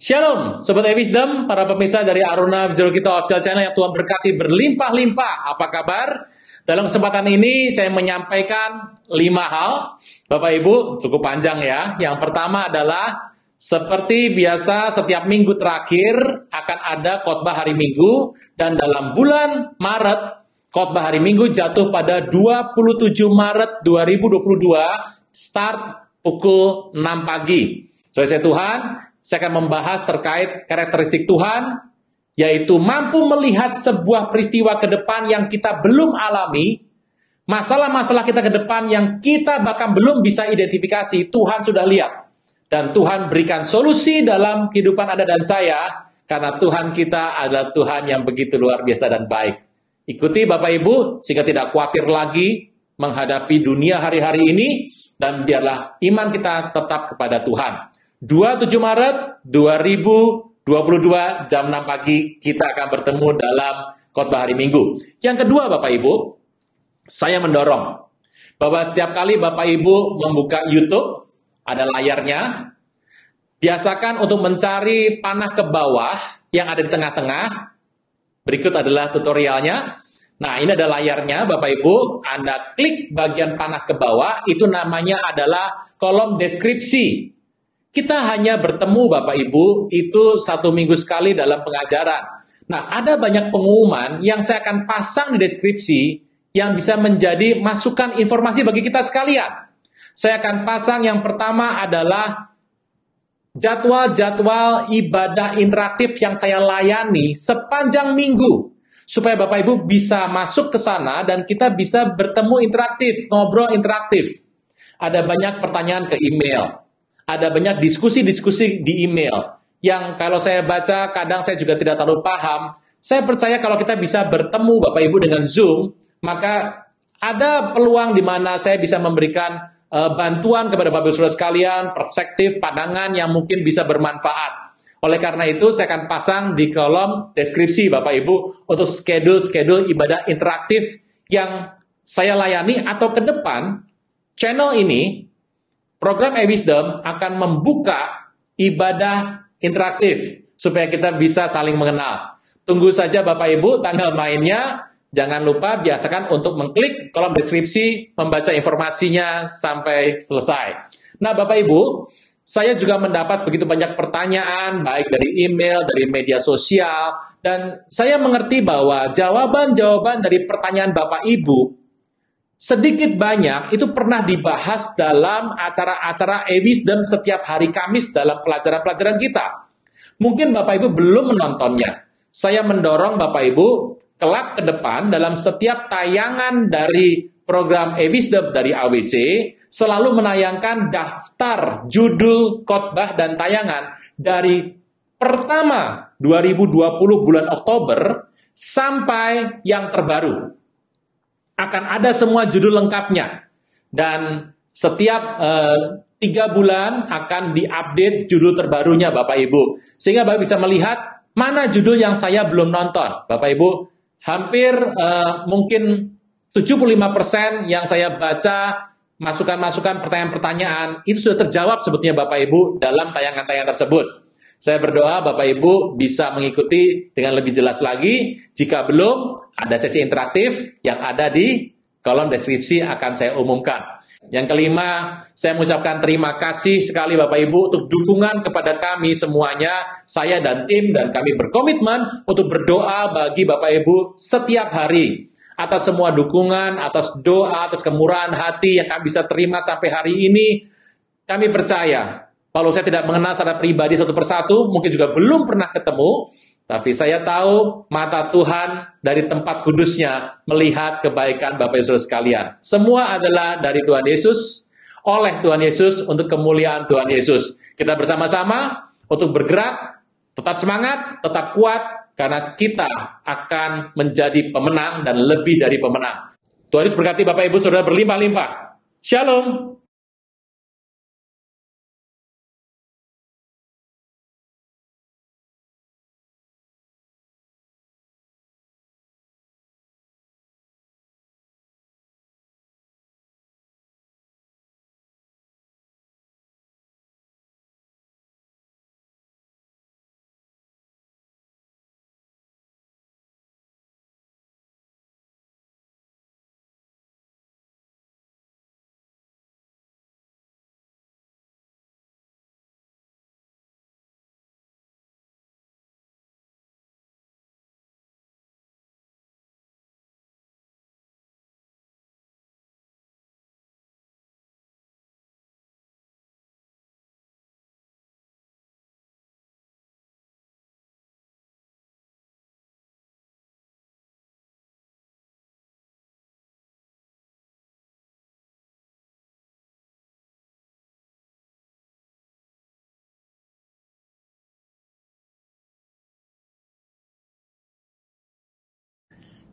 Shalom, Sobat Wisdom, para pemirsa dari Aruna Visual Kita Official Channel yang Tuhan berkati berlimpah-limpah. Apa kabar? Dalam kesempatan ini saya menyampaikan 5 hal. Bapak Ibu, cukup panjang ya. Yang pertama adalah seperti biasa setiap minggu terakhir akan ada khotbah hari Minggu. Dan dalam bulan Maret, khotbah hari Minggu jatuh pada 27 Maret 2022, start pukul 6 pagi. Saudara Tuhan, saya akan membahas terkait karakteristik Tuhan, yaitu mampu melihat sebuah peristiwa ke depan yang kita belum alami, masalah-masalah kita ke depan yang kita bahkan belum bisa identifikasi, Tuhan sudah lihat. Dan Tuhan berikan solusi dalam kehidupan Anda dan saya, karena Tuhan kita adalah Tuhan yang begitu luar biasa dan baik. Ikuti Bapak Ibu, sehingga tidak khawatir lagi menghadapi dunia hari-hari ini, dan biarlah iman kita tetap kepada Tuhan. 27 Maret 2022 jam 6 pagi kita akan bertemu dalam khotbah hari Minggu. Yang kedua Bapak Ibu, saya mendorong bahwa setiap kali Bapak Ibu membuka YouTube, ada layarnya, biasakan untuk mencari panah ke bawah yang ada di tengah-tengah. Berikut adalah tutorialnya. Nah, ini ada layarnya Bapak Ibu, Anda klik bagian panah ke bawah, itu namanya adalah kolom deskripsi. Kita hanya bertemu Bapak Ibu itu 1 minggu sekali dalam pengajaran. Nah, ada banyak pengumuman yang saya akan pasang di deskripsi yang bisa menjadi masukan informasi bagi kita sekalian. Saya akan pasang yang pertama adalah jadwal-jadwal ibadah interaktif yang saya layani sepanjang minggu. Supaya Bapak Ibu bisa masuk ke sana dan kita bisa bertemu interaktif, ngobrol interaktif. Ada banyak pertanyaan ke email. Ada banyak diskusi-diskusi di email yang kalau saya baca kadang saya juga tidak terlalu paham. Saya percaya kalau kita bisa bertemu Bapak Ibu dengan Zoom, maka ada peluang di mana saya bisa memberikan bantuan kepada Bapak Ibu Saudara sekalian, perspektif, pandangan yang mungkin bisa bermanfaat. Oleh karena itu saya akan pasang di kolom deskripsi Bapak Ibu untuk schedule ibadah interaktif yang saya layani, atau ke depan channel ini, program E-Wisdom akan membuka ibadah interaktif supaya kita bisa saling mengenal. Tunggu saja Bapak Ibu tanggal mainnya. Jangan lupa biasakan untuk mengklik kolom deskripsi, membaca informasinya sampai selesai. Nah Bapak Ibu, saya juga mendapat begitu banyak pertanyaan, baik dari email, dari media sosial, dan saya mengerti bahwa jawaban-jawaban dari pertanyaan Bapak Ibu sedikit banyak itu pernah dibahas dalam acara-acara E-Wisdom setiap hari Kamis dalam pelajaran-pelajaran kita. Mungkin Bapak Ibu belum menontonnya. Saya mendorong Bapak Ibu kelak ke depan dalam setiap tayangan dari program E-Wisdom dari AWC selalu menayangkan daftar judul khotbah dan tayangan dari pertama 2020 bulan Oktober sampai yang terbaru. Akan ada semua judul lengkapnya, dan setiap 3 bulan akan diupdate judul terbarunya Bapak Ibu, sehingga Bapak bisa melihat mana judul yang saya belum nonton. Bapak Ibu, hampir mungkin 75% yang saya baca, masukan-masukan, pertanyaan-pertanyaan itu sudah terjawab sebetulnya Bapak Ibu dalam tayangan-tayangan tersebut. Saya berdoa Bapak Ibu bisa mengikuti dengan lebih jelas lagi. Jika belum, ada sesi interaktif yang ada di kolom deskripsi akan saya umumkan. Yang kelima, saya mengucapkan terima kasih sekali Bapak Ibu untuk dukungan kepada kami semuanya. Saya dan tim dan kami berkomitmen untuk berdoa bagi Bapak Ibu setiap hari. Atas semua dukungan, atas doa, atas kemurahan hati yang kami bisa terima sampai hari ini, kami percaya. Kalau saya tidak mengenal secara pribadi satu persatu, mungkin juga belum pernah ketemu, tapi saya tahu mata Tuhan dari tempat kudusnya melihat kebaikan Bapak Ibu Saudara sekalian. Semua adalah dari Tuhan Yesus, oleh Tuhan Yesus, untuk kemuliaan Tuhan Yesus. Kita bersama-sama untuk bergerak, tetap semangat, tetap kuat, karena kita akan menjadi pemenang dan lebih dari pemenang. Tuhan Yesus berkati Bapak Ibu Saudara berlimpah-limpah. Shalom.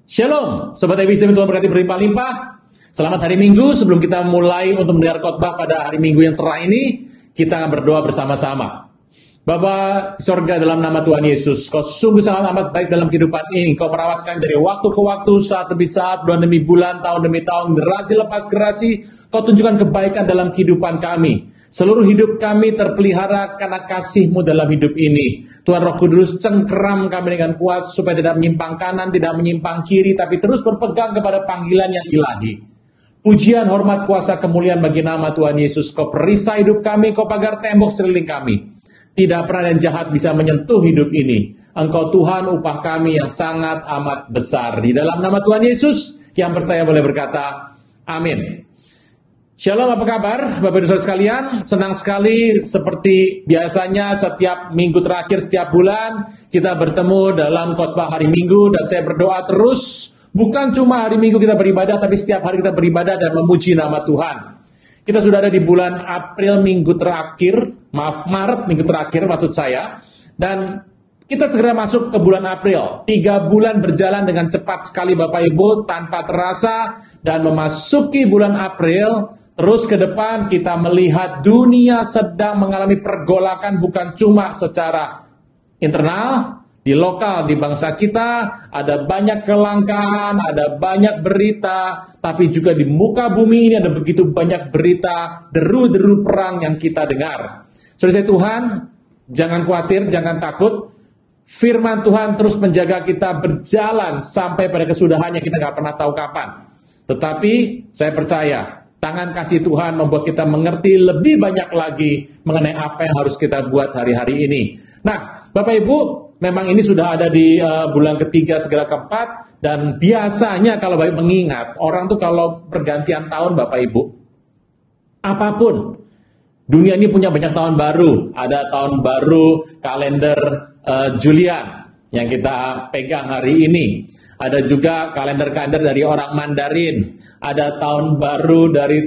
Shalom, Sobat Wisdom, Tuhan berkati berlimpah-limpah. Selamat hari Minggu. Sebelum kita mulai untuk mendengar khotbah pada hari Minggu yang cerah ini, kita akan berdoa bersama-sama. Bapa di sorga, dalam nama Tuhan Yesus, Kau sungguh sangat amat baik dalam kehidupan ini. Kau merawat kami dari waktu ke waktu, saat demi saat, bulan demi bulan, tahun demi tahun, generasi lepas generasi. Kau tunjukkan kebaikan dalam kehidupan kami. Seluruh hidup kami terpelihara karena kasih-Mu dalam hidup ini. Tuhan Roh Kudus, cengkeram kami dengan kuat supaya tidak menyimpang kanan, tidak menyimpang kiri, tapi terus berpegang kepada panggilan yang ilahi. Pujian, hormat, kuasa, kemuliaan bagi nama Tuhan Yesus. Kau perisai hidup kami, Kau pagar tembok sekeliling kami. Tidak pernah yang jahat bisa menyentuh hidup ini. Engkau Tuhan, upah kami yang sangat amat besar. Di dalam nama Tuhan Yesus, yang percaya boleh berkata, amin. Shalom, apa kabar Bapak Ibu Saudara sekalian? Senang sekali seperti biasanya setiap minggu terakhir setiap bulan kita bertemu dalam khotbah hari Minggu, dan saya berdoa terus, bukan cuma hari Minggu kita beribadah, tapi setiap hari kita beribadah dan memuji nama Tuhan. Kita sudah ada di bulan April minggu terakhir, Maret minggu terakhir maksud saya, dan kita segera masuk ke bulan April. 3 bulan berjalan dengan cepat sekali Bapak Ibu tanpa terasa, dan memasuki bulan April. Terus ke depan kita melihat dunia sedang mengalami pergolakan, bukan cuma secara internal, di lokal, di bangsa kita, ada banyak kelangkaan, ada banyak berita, tapi juga di muka bumi ini ada begitu banyak berita, deru-deru perang yang kita dengar. Saudara Tuhan, jangan khawatir, jangan takut. Firman Tuhan terus menjaga kita berjalan sampai pada kesudahannya, kita nggak pernah tahu kapan. Tetapi saya percaya, tangan kasih Tuhan membuat kita mengerti lebih banyak lagi mengenai apa yang harus kita buat hari-hari ini. Nah, Bapak Ibu, memang ini sudah ada di bulan ketiga segera keempat, dan biasanya kalau Bapak mengingat, orang tuh kalau pergantian tahun Bapak Ibu, apapun, dunia ini punya banyak tahun baru. Ada tahun baru kalender Julian yang kita pegang hari ini. Ada juga kalender-kalender dari orang Mandarin. Ada tahun baru dari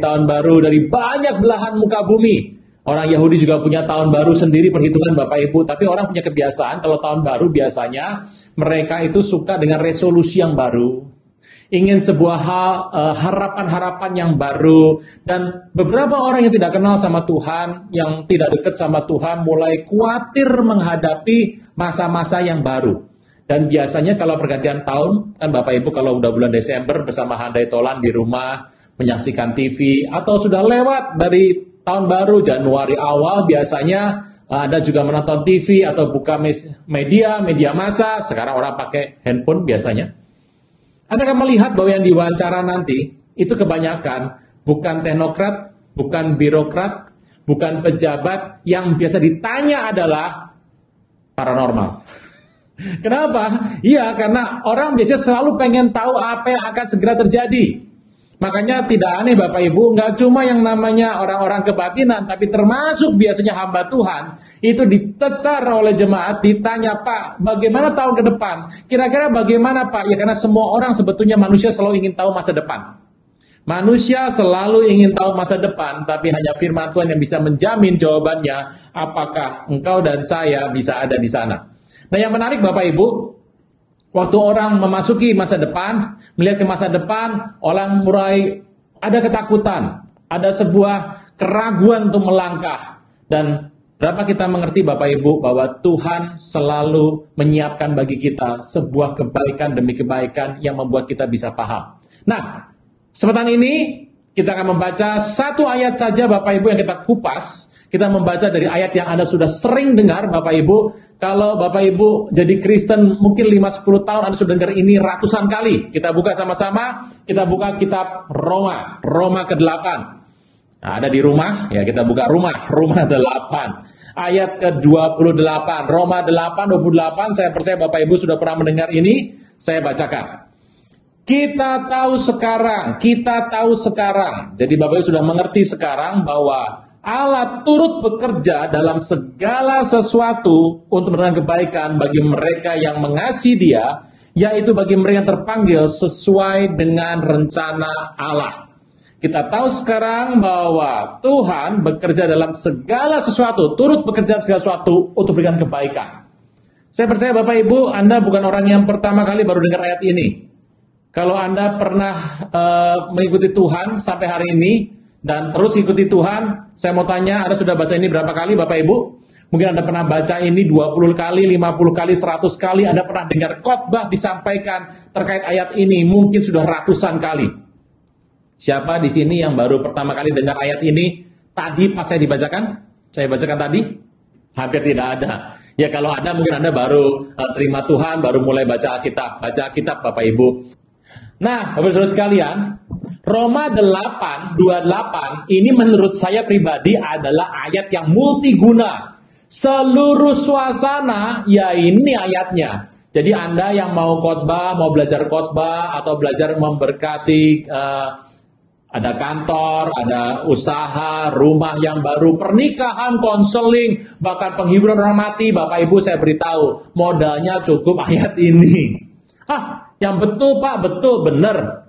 banyak belahan muka bumi. Orang Yahudi juga punya tahun baru sendiri perhitungan Bapak Ibu. Tapi orang punya kebiasaan kalau tahun baru biasanya mereka itu suka dengan resolusi yang baru. Ingin sebuah harapan-harapan yang baru. Dan beberapa orang yang tidak kenal sama Tuhan, yang tidak dekat sama Tuhan, mulai khawatir menghadapi masa-masa yang baru. Dan biasanya kalau pergantian tahun, kan Bapak Ibu kalau udah bulan Desember bersama Handai Tolan di rumah, menyaksikan TV, atau sudah lewat dari tahun baru, Januari awal, biasanya Anda juga menonton TV atau buka media massa, sekarang orang pakai handphone biasanya. Anda akan melihat bahwa yang diwawancara nanti, itu kebanyakan bukan teknokrat, bukan birokrat, bukan pejabat, yang biasa ditanya adalah paranormal. Kenapa? Iya, karena orang biasanya selalu pengen tahu apa yang akan segera terjadi. Makanya tidak aneh Bapak Ibu, nggak cuma yang namanya orang-orang kebatinan, tapi termasuk biasanya hamba Tuhan, itu dicecar oleh jemaat, ditanya, Pak, bagaimana tahun ke depan? Kira-kira bagaimana Pak? Ya karena semua orang sebetulnya manusia selalu ingin tahu masa depan. Manusia selalu ingin tahu masa depan, tapi hanya firman Tuhan yang bisa menjamin jawabannya, apakah engkau dan saya bisa ada di sana. Nah, yang menarik Bapak Ibu, waktu orang memasuki masa depan, melihat ke masa depan, orang mulai ada ketakutan, ada sebuah keraguan untuk melangkah. Dan berapa kita mengerti Bapak Ibu bahwa Tuhan selalu menyiapkan bagi kita sebuah kebaikan demi kebaikan yang membuat kita bisa paham. Nah, kesempatan ini kita akan membaca satu ayat saja Bapak Ibu yang kita kupas. Kita membaca dari ayat yang Anda sudah sering dengar Bapak Ibu. Kalau Bapak Ibu jadi Kristen mungkin 5-10 tahun Anda sudah dengar ini ratusan kali. Kita buka sama-sama, kita buka kitab Roma ke-8. Nah, ada di rumah, ya kita buka Roma 8. Ayat ke-28, Roma 8:28, saya percaya Bapak Ibu sudah pernah mendengar ini, saya bacakan. Kita tahu sekarang, jadi Bapak Ibu sudah mengerti sekarang bahwa Allah turut bekerja dalam segala sesuatu untuk mendatangkan kebaikan bagi mereka yang mengasihi Dia, yaitu bagi mereka yang terpanggil sesuai dengan rencana Allah. Kita tahu sekarang bahwa Tuhan bekerja dalam segala sesuatu, turut bekerja dalam segala sesuatu untuk memberikan kebaikan. Saya percaya Bapak Ibu, Anda bukan orang yang pertama kali baru dengar ayat ini. Kalau Anda pernah mengikuti Tuhan sampai hari ini dan terus ikuti Tuhan, saya mau tanya, Anda sudah baca ini berapa kali Bapak Ibu? Mungkin Anda pernah baca ini 20 kali, 50 kali, 100 kali, Anda pernah dengar khotbah disampaikan terkait ayat ini, mungkin sudah ratusan kali. Siapa di sini yang baru pertama kali dengar ayat ini tadi pas saya dibacakan? Saya bacakan tadi? Hampir tidak ada. Ya kalau ada mungkin Anda baru terima Tuhan, baru mulai baca Alkitab. Baca Alkitab Bapak Ibu. Nah, Bapak Saudara sekalian, Roma 8:28 ini menurut saya pribadi adalah ayat yang multiguna. Seluruh suasana, ya ini ayatnya. Jadi Anda yang mau khotbah, mau belajar khotbah atau belajar memberkati, ada kantor, ada usaha, rumah yang baru, pernikahan, konseling, bahkan penghiburan orang mati, Bapak Ibu saya beritahu, modalnya cukup ayat ini. Yang betul Pak, betul, benar.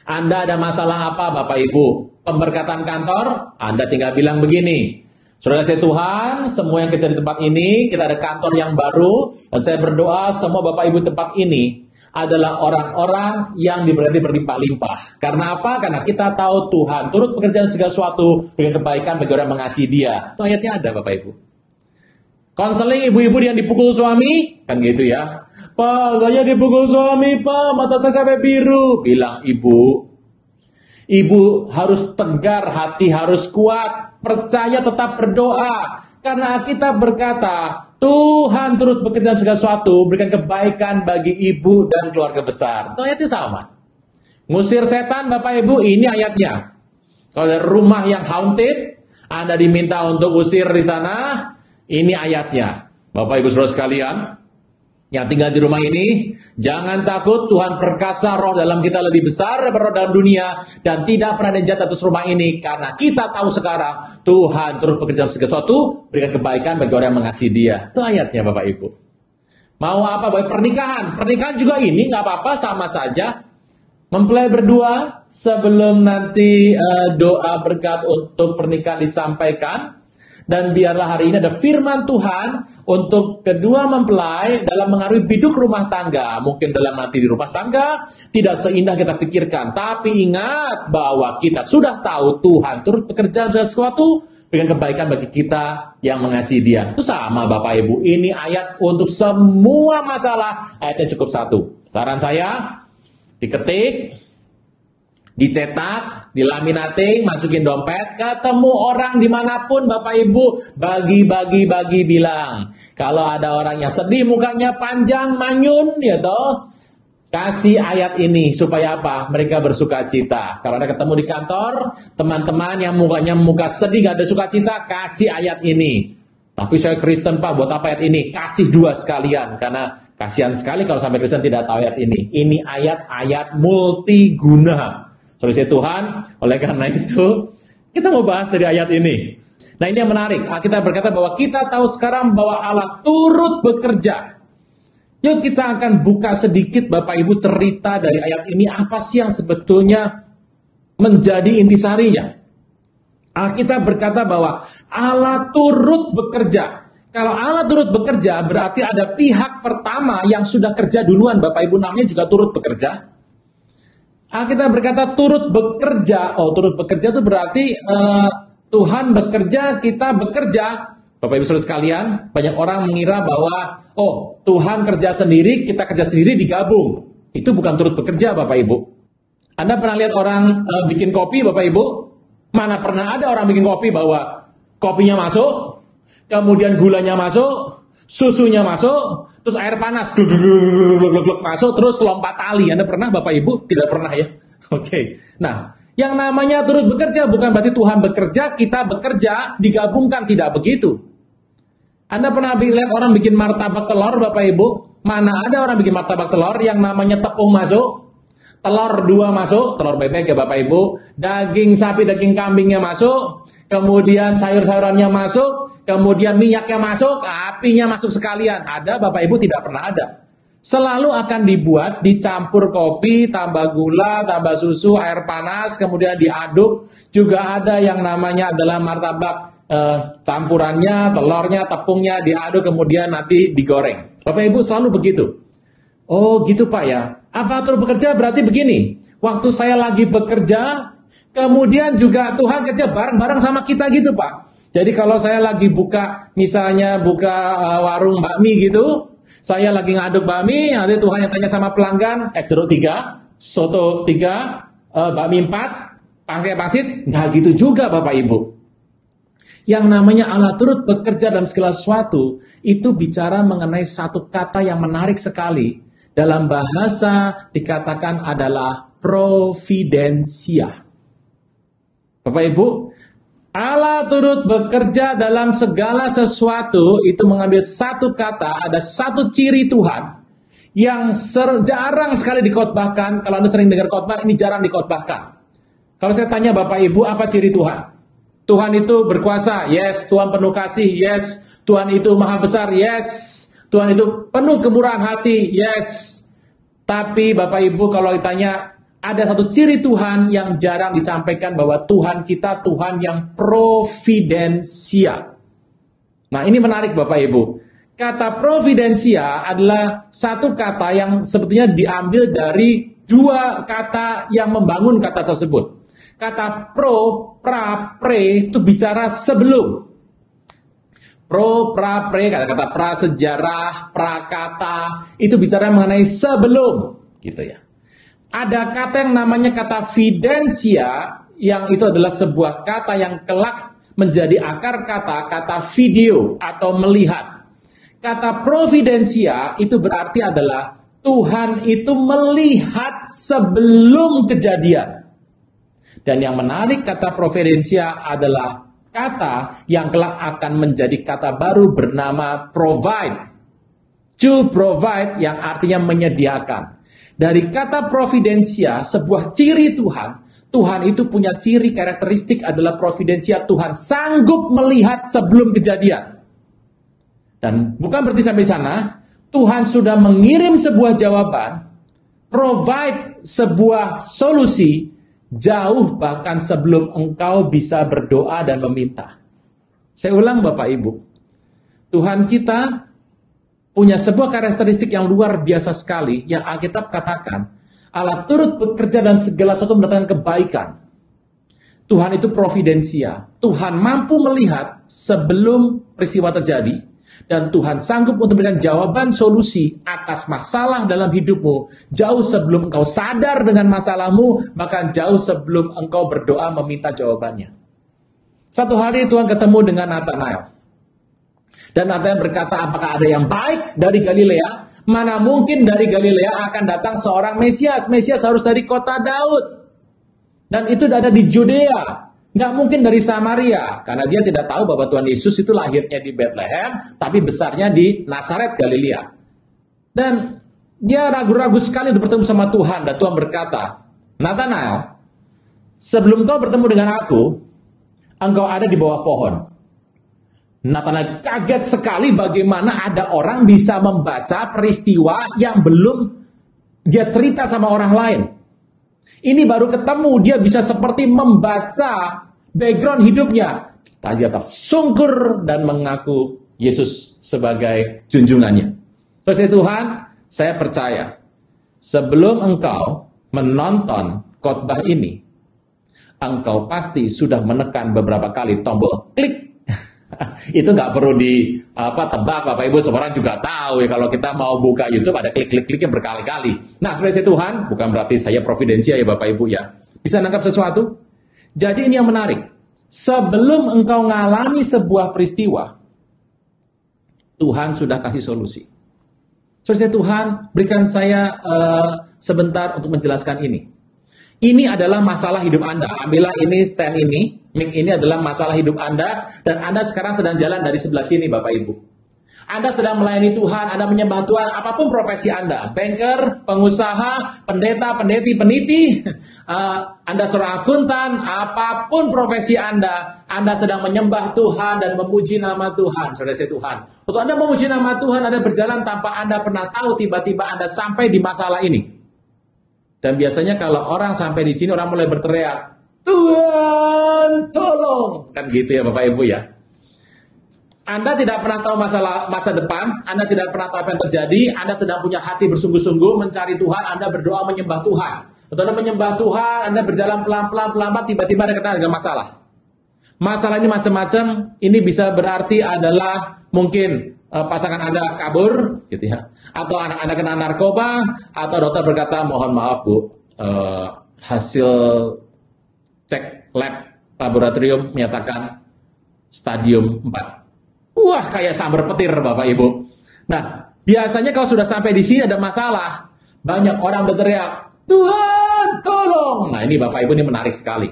Anda ada masalah apa Bapak Ibu? Pemberkatan kantor, Anda tinggal bilang begini, saudara saya Tuhan, semua yang kerja di tempat ini, kita ada kantor yang baru, dan saya berdoa semua Bapak Ibu tempat ini adalah orang-orang yang diberkati berlimpah-limpah. Karena apa? Karena kita tahu Tuhan turut bekerja segala sesuatu dengan kebaikan bagi orang yang mengasihi Dia. Itu ayatnya ada Bapak Ibu. Konseling ibu-ibu yang dipukul suami, kan gitu ya. Pak, saya dipukul suami, Pak, mata saya sampai biru. Bilang ibu harus tegar, hati harus kuat, percaya, tetap berdoa. Karena kita berkata, Tuhan turut bekerja segala sesuatu, berikan kebaikan bagi ibu dan keluarga besar. Itu ayatnya sama. Ngusir setan, Bapak Ibu, ini ayatnya. Kalau ada rumah yang haunted, Anda diminta untuk usir di sana, ini ayatnya. Bapak Ibu Saudara sekalian, yang tinggal di rumah ini, jangan takut, Tuhan perkasa, roh dalam kita lebih besar daripada roh dalam dunia, dan tidak pernah ada yang jahat atas rumah ini, karena kita tahu sekarang, Tuhan turut bekerja segala sesuatu, berikan kebaikan bagi orang yang mengasihi Dia. Itu ayatnya Bapak Ibu. Mau apa? Baik pernikahan. Pernikahan juga ini, nggak apa-apa, sama saja. Mempelai berdua, sebelum nanti doa berkat untuk pernikahan disampaikan, dan biarlah hari ini ada firman Tuhan untuk kedua mempelai dalam mengarungi biduk rumah tangga. Mungkin dalam nanti di rumah tangga tidak seindah kita pikirkan. Tapi ingat bahwa kita sudah tahu Tuhan turut bekerja sesuatu dengan kebaikan bagi kita yang mengasihi Dia. Itu sama Bapak Ibu. Ini ayat untuk semua masalah. Ayatnya cukup satu. Saran saya, diketik, dicetak, dilaminating, masukin dompet, ketemu orang dimanapun Bapak Ibu, bagi-bagi bilang. Kalau ada orang yang sedih, mukanya panjang, manyun, ya toh, kasih ayat ini supaya apa? Mereka bersuka cita. Kalau Anda ketemu di kantor, teman-teman yang mukanya muka sedih, gak ada sukacita, kasih ayat ini. Tapi saya Kristen Pak, buat apa ayat ini? Kasih dua sekalian, karena kasihan sekali kalau sampai Kristen tidak tahu ayat ini. Ini ayat-ayat multiguna. Saudara saya Tuhan, oleh karena itu, kita mau bahas dari ayat ini. Nah ini yang menarik, kita berkata bahwa kita tahu sekarang bahwa Allah turut bekerja. Yuk kita akan buka sedikit Bapak Ibu cerita dari ayat ini, apa sih yang sebetulnya menjadi intisarinya. Kita berkata bahwa Allah turut bekerja. Kalau Allah turut bekerja, berarti ada pihak pertama yang sudah kerja duluan, Bapak Ibu, namanya juga turut bekerja. Kita berkata turut bekerja. Turut bekerja itu berarti Tuhan bekerja, kita bekerja. Bapak Ibu Saudara sekalian, banyak orang mengira bahwa Tuhan kerja sendiri, kita kerja sendiri digabung. Itu bukan turut bekerja Bapak Ibu. Anda pernah lihat orang bikin kopi Bapak Ibu? Mana pernah ada orang bikin kopi bahwa kopinya masuk, kemudian gulanya masuk, susunya masuk, terus air panas gluk masuk, terus lompat tali. Anda pernah Bapak Ibu? Tidak pernah ya? Oke. Nah, yang namanya turut bekerja bukan berarti Tuhan bekerja, kita bekerja, digabungkan, tidak begitu. Anda pernah lihat orang bikin martabak telur Bapak Ibu? Mana ada orang bikin martabak telur yang namanya tepung masuk, telur dua masuk, telur bebek ya Bapak Ibu, daging sapi, daging kambingnya masuk, kemudian sayur-sayurannya masuk, kemudian minyaknya masuk, apinya masuk sekalian. Ada Bapak Ibu? Tidak pernah ada. Selalu akan dibuat, dicampur kopi, tambah gula, tambah susu, air panas, kemudian diaduk. Juga ada yang namanya adalah martabak campurannya, telurnya, tepungnya diaduk, kemudian nanti digoreng. Bapak Ibu selalu begitu. Oh gitu Pak ya. Apa turut bekerja berarti begini. Waktu saya lagi bekerja, kemudian juga Tuhan kerja bareng-bareng sama kita gitu Pak. Jadi kalau saya lagi buka, misalnya buka warung bakmi gitu, saya lagi ngaduk bakmi, nanti Tuhan yang tanya sama pelanggan, jeruk 3, soto 3, bakmi 4, pakai pangsit, nggak gitu juga Bapak Ibu. Yang namanya Allah turut bekerja dalam segala sesuatu, itu bicara mengenai satu kata yang menarik sekali. Dalam bahasa dikatakan adalah providensia. Bapak Ibu, Allah turut bekerja dalam segala sesuatu, itu mengambil satu kata, ada satu ciri Tuhan yang jarang sekali dikhotbahkan. Kalau Anda sering dengar khotbah, ini jarang dikhotbahkan. Kalau saya tanya Bapak Ibu, apa ciri Tuhan? Tuhan itu berkuasa, yes. Tuhan penuh kasih, yes. Tuhan itu maha besar, yes. Tuhan itu penuh kemurahan hati, yes. Tapi Bapak Ibu kalau ditanya, ada satu ciri Tuhan yang jarang disampaikan, bahwa Tuhan kita Tuhan yang providensia. Nah ini menarik Bapak Ibu. Kata providensia adalah satu kata yang sebetulnya diambil dari dua kata yang membangun kata tersebut. Kata pro, pra, pre itu bicara sebelum. Pro, pra, pre, kata-kata prasejarah, prakata, itu bicara mengenai sebelum, gitu ya. Ada kata yang namanya kata fidensia, yang itu adalah sebuah kata yang kelak menjadi akar kata video atau melihat. Kata providensia itu berarti adalah Tuhan itu melihat sebelum kejadian. Dan yang menarik kata providensia adalah kata yang kelak akan menjadi kata baru bernama provide. To provide yang artinya menyediakan. Dari kata providensia, sebuah ciri Tuhan. Tuhan itu punya ciri karakteristik adalah providensia. Tuhan sanggup melihat sebelum kejadian. Dan bukan berarti sampai sana, Tuhan sudah mengirim sebuah jawaban, provide sebuah solusi, jauh bahkan sebelum engkau bisa berdoa dan meminta. Saya ulang Bapak Ibu, Tuhan kita punya sebuah karakteristik yang luar biasa sekali, yang Alkitab katakan, Allah turut bekerja dalam segala sesuatu mendatangkan kebaikan. Tuhan itu providensia, Tuhan mampu melihat sebelum peristiwa terjadi, dan Tuhan sanggup untuk memberikan jawaban solusi atas masalah dalam hidupmu jauh sebelum engkau sadar dengan masalahmu, bahkan jauh sebelum engkau berdoa meminta jawabannya. Satu hari Tuhan ketemu dengan Nathanael. Dan Nathanael berkata, apakah ada yang baik dari Galilea? Mana mungkin dari Galilea akan datang seorang Mesias. Mesias harus dari kota Daud. Dan itu ada di Judea. Nggak mungkin dari Samaria, karena dia tidak tahu bahwa Tuhan Yesus itu lahirnya di Bethlehem, tapi besarnya di Nazaret, Galilea. Dan dia ragu-ragu sekali untuk bertemu sama Tuhan, dan Tuhan berkata, Nathanael, sebelum kau bertemu dengan aku, engkau ada di bawah pohon. Nathanael kaget sekali bagaimana ada orang bisa membaca peristiwa yang belum dia cerita sama orang lain. Ini baru ketemu, dia bisa seperti membaca background hidupnya. Dia tersungkur dan mengaku Yesus sebagai junjungannya. Terus Tuhan, saya percaya, sebelum engkau menonton khotbah ini, engkau pasti sudah menekan beberapa kali tombol klik. Itu nggak perlu tebak, Bapak Ibu, semua orang juga tahu ya, kalau kita mau buka YouTube ada klik-klik-kliknya berkali-kali. Nah, sebagai Tuhan, bukan berarti saya providensia ya Bapak Ibu ya. Bisa nangkap sesuatu? Jadi ini yang menarik. Sebelum engkau ngalami sebuah peristiwa, Tuhan sudah kasih solusi. Sebagai Tuhan, berikan saya sebentar untuk menjelaskan ini. Ini adalah masalah hidup Anda. Ambillah ini, stand ini. Mic ini adalah masalah hidup Anda. Dan Anda sekarang sedang jalan dari sebelah sini, Bapak Ibu. Anda sedang melayani Tuhan, Anda menyembah Tuhan, apapun profesi Anda. Banker, pengusaha, pendeta, pendeti, peniti. Anda seorang akuntan, apapun profesi Anda sedang menyembah Tuhan dan memuji nama Tuhan. Saudara Tuhan. Untuk Anda memuji nama Tuhan, Anda berjalan tanpa Anda pernah tahu, tiba-tiba Anda sampai di masalah ini. Dan biasanya kalau orang sampai di sini, orang mulai berteriak, Tuhan tolong. Kan gitu ya Bapak Ibu ya. Anda tidak pernah tahu masa depan, Anda tidak pernah tahu apa yang terjadi, Anda sedang punya hati bersungguh-sungguh mencari Tuhan, Anda berdoa menyembah Tuhan. Atau Anda menyembah Tuhan, Anda berjalan pelan-pelan, tiba-tiba Anda kena dengan masalah. Masalah ini macam-macam, ini bisa berarti adalah mungkin pasangan Anda kabur, gitu ya, atau anak Anda kena narkoba, atau dokter berkata, mohon maaf Bu, hasil cek lab laboratorium menyatakan stadium 4. Wah, kayak sambar petir Bapak Ibu. Nah, biasanya kalau sudah sampai di sini ada masalah, banyak orang berteriak, Tuhan tolong. Nah, ini Bapak Ibu, ini menarik sekali.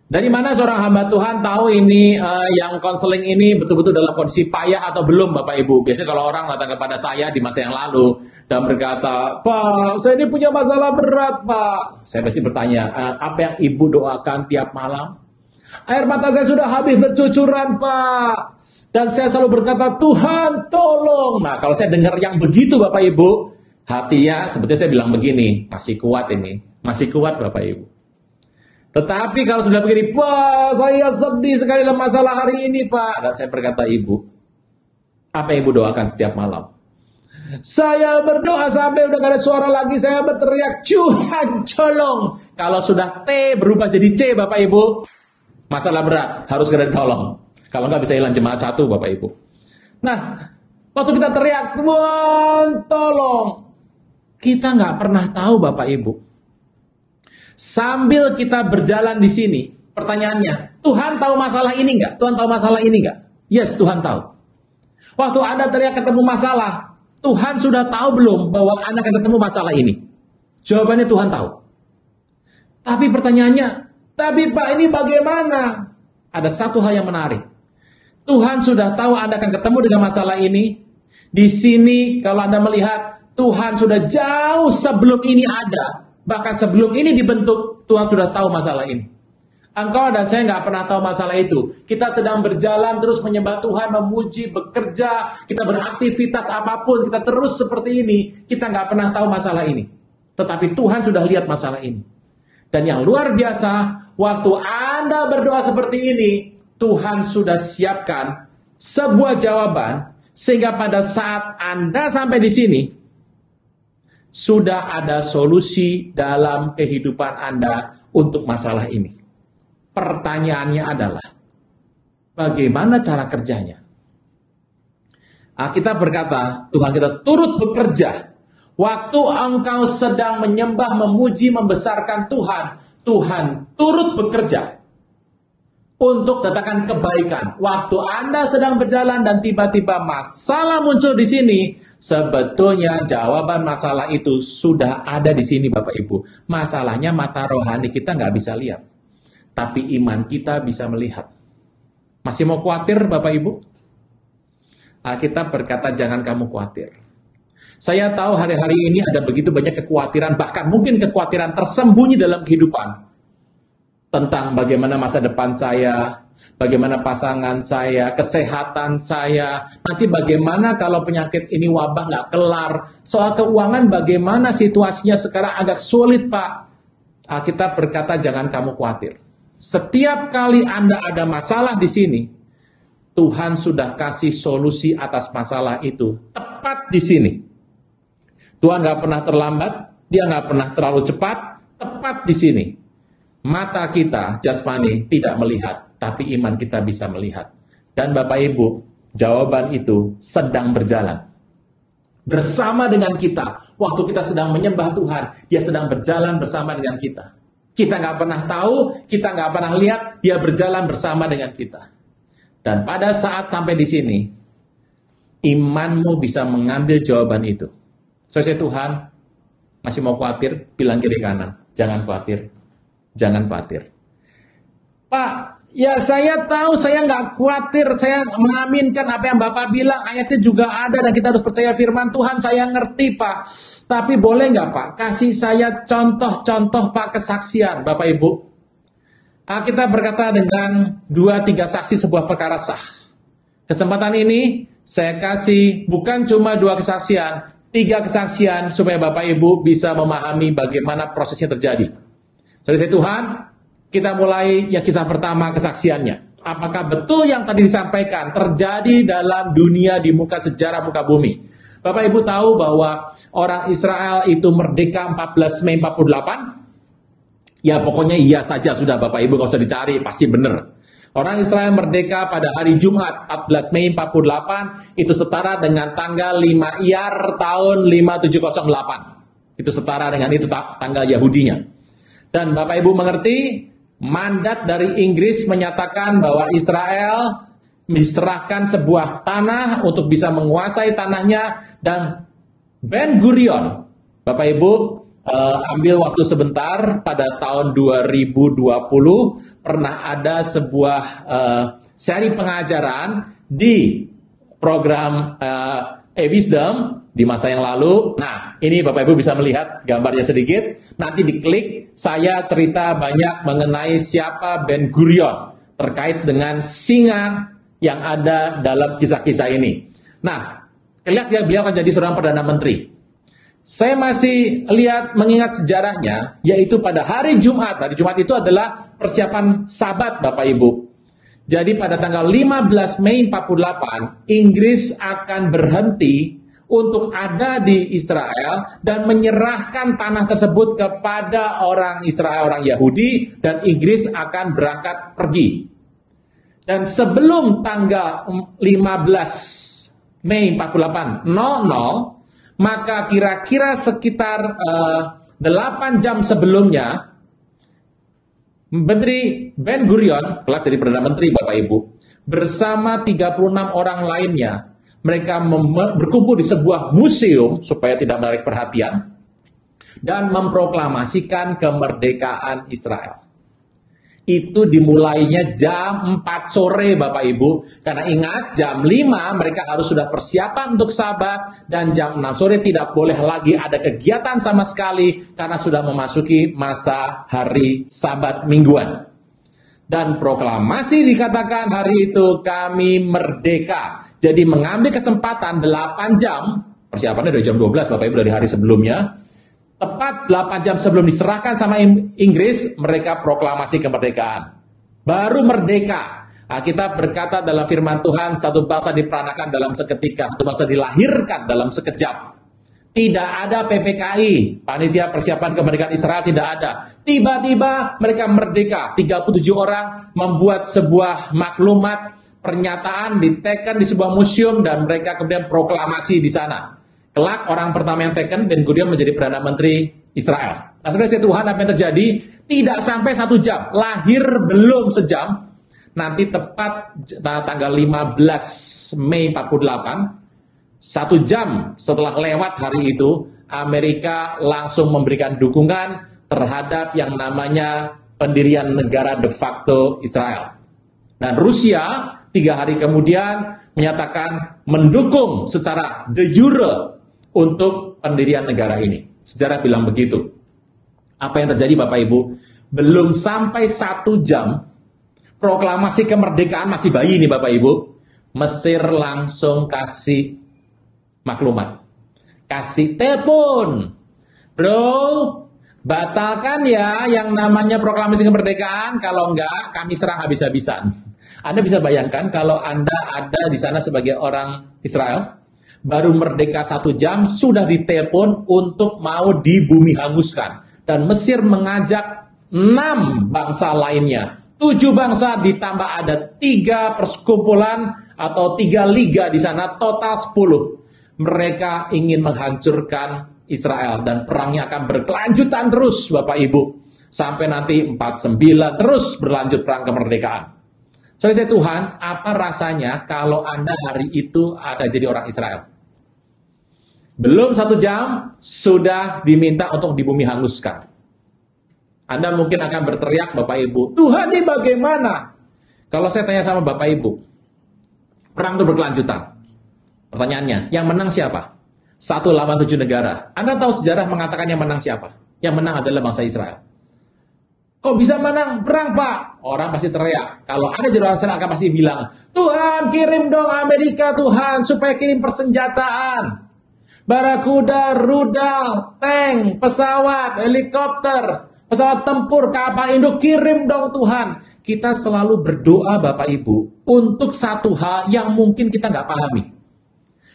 Dari mana seorang hamba Tuhan tahu ini yang konseling ini betul-betul dalam kondisi payah atau belum Bapak Ibu? Biasanya kalau orang datang kepada saya di masa yang lalu dan berkata, Pak, saya ini punya masalah berat Pak. Saya pasti bertanya, apa yang Ibu doakan tiap malam? Air mata saya sudah habis bercucuran Pak. Dan saya selalu berkata, Tuhan tolong. Nah, kalau saya dengar yang begitu Bapak Ibu, hatinya sebetulnya saya bilang begini, masih kuat ini, masih kuat Bapak Ibu. Tetapi kalau sudah begini, Pak, saya sedih sekali dalam masalah hari ini, Pak. Dan saya berkata, Ibu, apa yang Ibu doakan setiap malam? Saya berdoa sampai udah gak ada suara lagi, saya berteriak, Tuhan, tolong. Kalau sudah T berubah jadi C, Bapak Ibu, masalah berat, harus segera ditolong. Kalau nggak bisa hilang jemaat satu, Bapak Ibu. Nah, waktu kita teriak, Tuhan, tolong. Kita nggak pernah tahu, Bapak Ibu. Sambil kita berjalan di sini, pertanyaannya, Tuhan tahu masalah ini nggak? Tuhan tahu masalah ini nggak? Yes, Tuhan tahu. Waktu Anda teriak ketemu masalah, Tuhan sudah tahu belum bahwa Anda akan ketemu masalah ini? Jawabannya Tuhan tahu. Tapi pertanyaannya, tapi Pak ini bagaimana? Ada satu hal yang menarik. Tuhan sudah tahu Anda akan ketemu dengan masalah ini. Di sini kalau Anda melihat, Tuhan sudah jauh sebelum ini ada. Bahkan sebelum ini dibentuk, Tuhan sudah tahu masalah ini. Engkau dan saya nggak pernah tahu masalah itu. Kita sedang berjalan terus menyembah Tuhan, memuji, bekerja, kita beraktivitas apapun, kita terus seperti ini. Kita nggak pernah tahu masalah ini. Tetapi Tuhan sudah lihat masalah ini. Dan yang luar biasa, waktu Anda berdoa seperti ini, Tuhan sudah siapkan sebuah jawaban, sehingga pada saat Anda sampai di sini, sudah ada solusi dalam kehidupan Anda untuk masalah ini. Pertanyaannya adalah, bagaimana cara kerjanya? Alkitab berkata, Tuhan kita turut bekerja. Waktu engkau sedang menyembah, memuji, membesarkan Tuhan, Tuhan turut bekerja untuk datangkan kebaikan. Waktu Anda sedang berjalan dan tiba-tiba masalah muncul di sini, sebetulnya jawaban masalah itu sudah ada di sini Bapak Ibu. Masalahnya mata rohani kita nggak bisa lihat, tapi iman kita bisa melihat. Masih mau khawatir Bapak Ibu? Alkitab berkata jangan kamu khawatir. Saya tahu hari-hari ini ada begitu banyak kekhawatiran, bahkan mungkin kekhawatiran tersembunyi dalam kehidupan. Tentang bagaimana masa depan saya, bagaimana pasangan saya, kesehatan saya, nanti bagaimana kalau penyakit ini wabah nggak kelar, soal keuangan bagaimana situasinya sekarang agak sulit Pak. Alkitab berkata jangan kamu khawatir. Setiap kali Anda ada masalah di sini, Tuhan sudah kasih solusi atas masalah itu, tepat di sini. Tuhan nggak pernah terlambat, dia nggak pernah terlalu cepat, tepat di sini. Mata kita, jasmani, tidak melihat, tapi iman kita bisa melihat. Dan Bapak Ibu, jawaban itu sedang berjalan. Bersama dengan kita, waktu kita sedang menyembah Tuhan, dia sedang berjalan bersama dengan kita. Kita nggak pernah tahu, kita nggak pernah lihat, dia berjalan bersama dengan kita. Dan pada saat sampai di sini, imanmu bisa mengambil jawaban itu. Saya Tuhan, masih mau khawatir, bilang kiri kanan, jangan khawatir. Jangan khawatir. Pak, ya saya tahu saya nggak khawatir. Saya mengaminkan apa yang Bapak bilang. Ayatnya juga ada dan kita harus percaya firman Tuhan. Saya ngerti Pak. Tapi boleh nggak Pak? Kasih saya contoh-contoh Pak kesaksian Bapak Ibu. Kita berkata dengan 2-3 saksi sebuah perkara sah. Kesempatan ini saya kasih bukan cuma 2 kesaksian. 3 kesaksian supaya Bapak Ibu bisa memahami bagaimana prosesnya terjadi. Jadi Tuhan, kita mulai yang kisah pertama kesaksiannya. Apakah betul yang tadi disampaikan terjadi dalam dunia di muka sejarah muka bumi? Bapak Ibu tahu bahwa orang Israel itu merdeka 14 Mei 48? Ya pokoknya iya saja sudah Bapak Ibu, gak usah dicari, pasti benar. Orang Israel merdeka pada hari Jumat 14 Mei 48 itu setara dengan tanggal 5 Iyar tahun 5708. Itu setara dengan itu tanggal Yahudinya. Dan Bapak Ibu mengerti, mandat dari Inggris menyatakan bahwa Israel diserahkan sebuah tanah untuk bisa menguasai tanahnya, dan Ben Gurion, Bapak Ibu, ambil waktu sebentar pada tahun 2020 pernah ada sebuah seri pengajaran di program E-Wisdom di masa yang lalu. Nah, ini Bapak Ibu bisa melihat gambarnya sedikit. Nanti diklik, saya cerita banyak mengenai siapa Ben Gurion terkait dengan singa yang ada dalam kisah-kisah ini. Nah, kelihatan beliau akan jadi seorang Perdana Menteri. Saya masih mengingat sejarahnya, yaitu pada hari Jumat. Hari Jumat itu adalah persiapan Sabat, Bapak Ibu. Jadi pada tanggal 15 Mei 48, Inggris akan berhenti untuk ada di Israel dan menyerahkan tanah tersebut kepada orang Israel, orang Yahudi, dan Inggris akan berangkat pergi. Dan sebelum tanggal 15 Mei 48, maka kira-kira sekitar 8 jam sebelumnya, Menteri Ben Gurion, kelas jadi Perdana Menteri Bapak Ibu, bersama 36 orang lainnya, mereka berkumpul di sebuah museum supaya tidak menarik perhatian, dan memproklamasikan kemerdekaan Israel. Itu dimulainya jam 4 sore Bapak Ibu, karena ingat jam 5 mereka harus sudah persiapan untuk Sabat, dan jam 6 sore tidak boleh lagi ada kegiatan sama sekali karena sudah memasuki masa hari Sabat mingguan. Dan proklamasi dikatakan hari itu kami merdeka. Jadi mengambil kesempatan 8 jam, persiapannya dari jam 12 Bapak Ibu dari hari sebelumnya, tepat 8 jam sebelum diserahkan sama Inggris, mereka proklamasi kemerdekaan. Baru merdeka. Kita berkata dalam firman Tuhan, satu bangsa diperanakan dalam seketika, satu bangsa dilahirkan dalam sekejap. Tidak ada PPKI, panitia persiapan kemerdekaan Israel, tidak ada. Tiba-tiba mereka merdeka, 37 orang membuat sebuah maklumat, pernyataan, diteken di sebuah museum, dan mereka kemudian proklamasi di sana. Kelak orang pertama yang teken, Ben Gurion menjadi Perdana Menteri Israel. Nah, saudara Tuhan, apa yang terjadi? Tidak sampai 1 jam, lahir belum sejam, nanti tepat tanggal 15 Mei 48, 1 jam setelah lewat hari itu, Amerika langsung memberikan dukungan terhadap yang namanya pendirian negara de facto Israel. Dan Rusia 3 hari kemudian menyatakan mendukung secara de jure untuk pendirian negara ini. Sejarah bilang begitu. Apa yang terjadi Bapak Ibu? Belum sampai 1 jam, proklamasi kemerdekaan masih bayi nih Bapak Ibu. Mesir langsung kasih maklumat. Kasih telepon. Bro, batalkan ya yang namanya proklamasi kemerdekaan. Kalau enggak, kami serang habis-habisan. Anda bisa bayangkan kalau Anda ada di sana sebagai orang Israel, baru merdeka 1 jam, sudah ditelepon untuk mau dibumi hanguskan. Dan Mesir mengajak 6 bangsa lainnya. 7 bangsa ditambah ada 3 perskumpulan atau 3 liga di sana, total 10. Mereka ingin menghancurkan Israel. Dan perangnya akan berkelanjutan terus Bapak Ibu. Sampai nanti 49 terus berlanjut perang kemerdekaan. Saudara Tuhan, apa rasanya kalau Anda hari itu ada jadi orang Israel? Belum 1 jam, sudah diminta untuk dibumi hanguskan. Anda mungkin akan berteriak Bapak Ibu, Tuhan ini bagaimana? Kalau saya tanya sama Bapak Ibu, perang itu berkelanjutan. Pertanyaannya, yang menang siapa? 1 lawan 7 negara. Anda tahu sejarah mengatakan yang menang siapa? Yang menang adalah bangsa Israel. Kok bisa menang? Perang Pak. Orang pasti teriak. Kalau ada jadi orang Israel akan pasti bilang, Tuhan kirim dong Amerika Tuhan, supaya kirim persenjataan. Barakuda, rudal, tank, pesawat, helikopter, pesawat tempur, kapal induk, kirim dong Tuhan. Kita selalu berdoa Bapak Ibu untuk satu hal yang mungkin kita nggak pahami.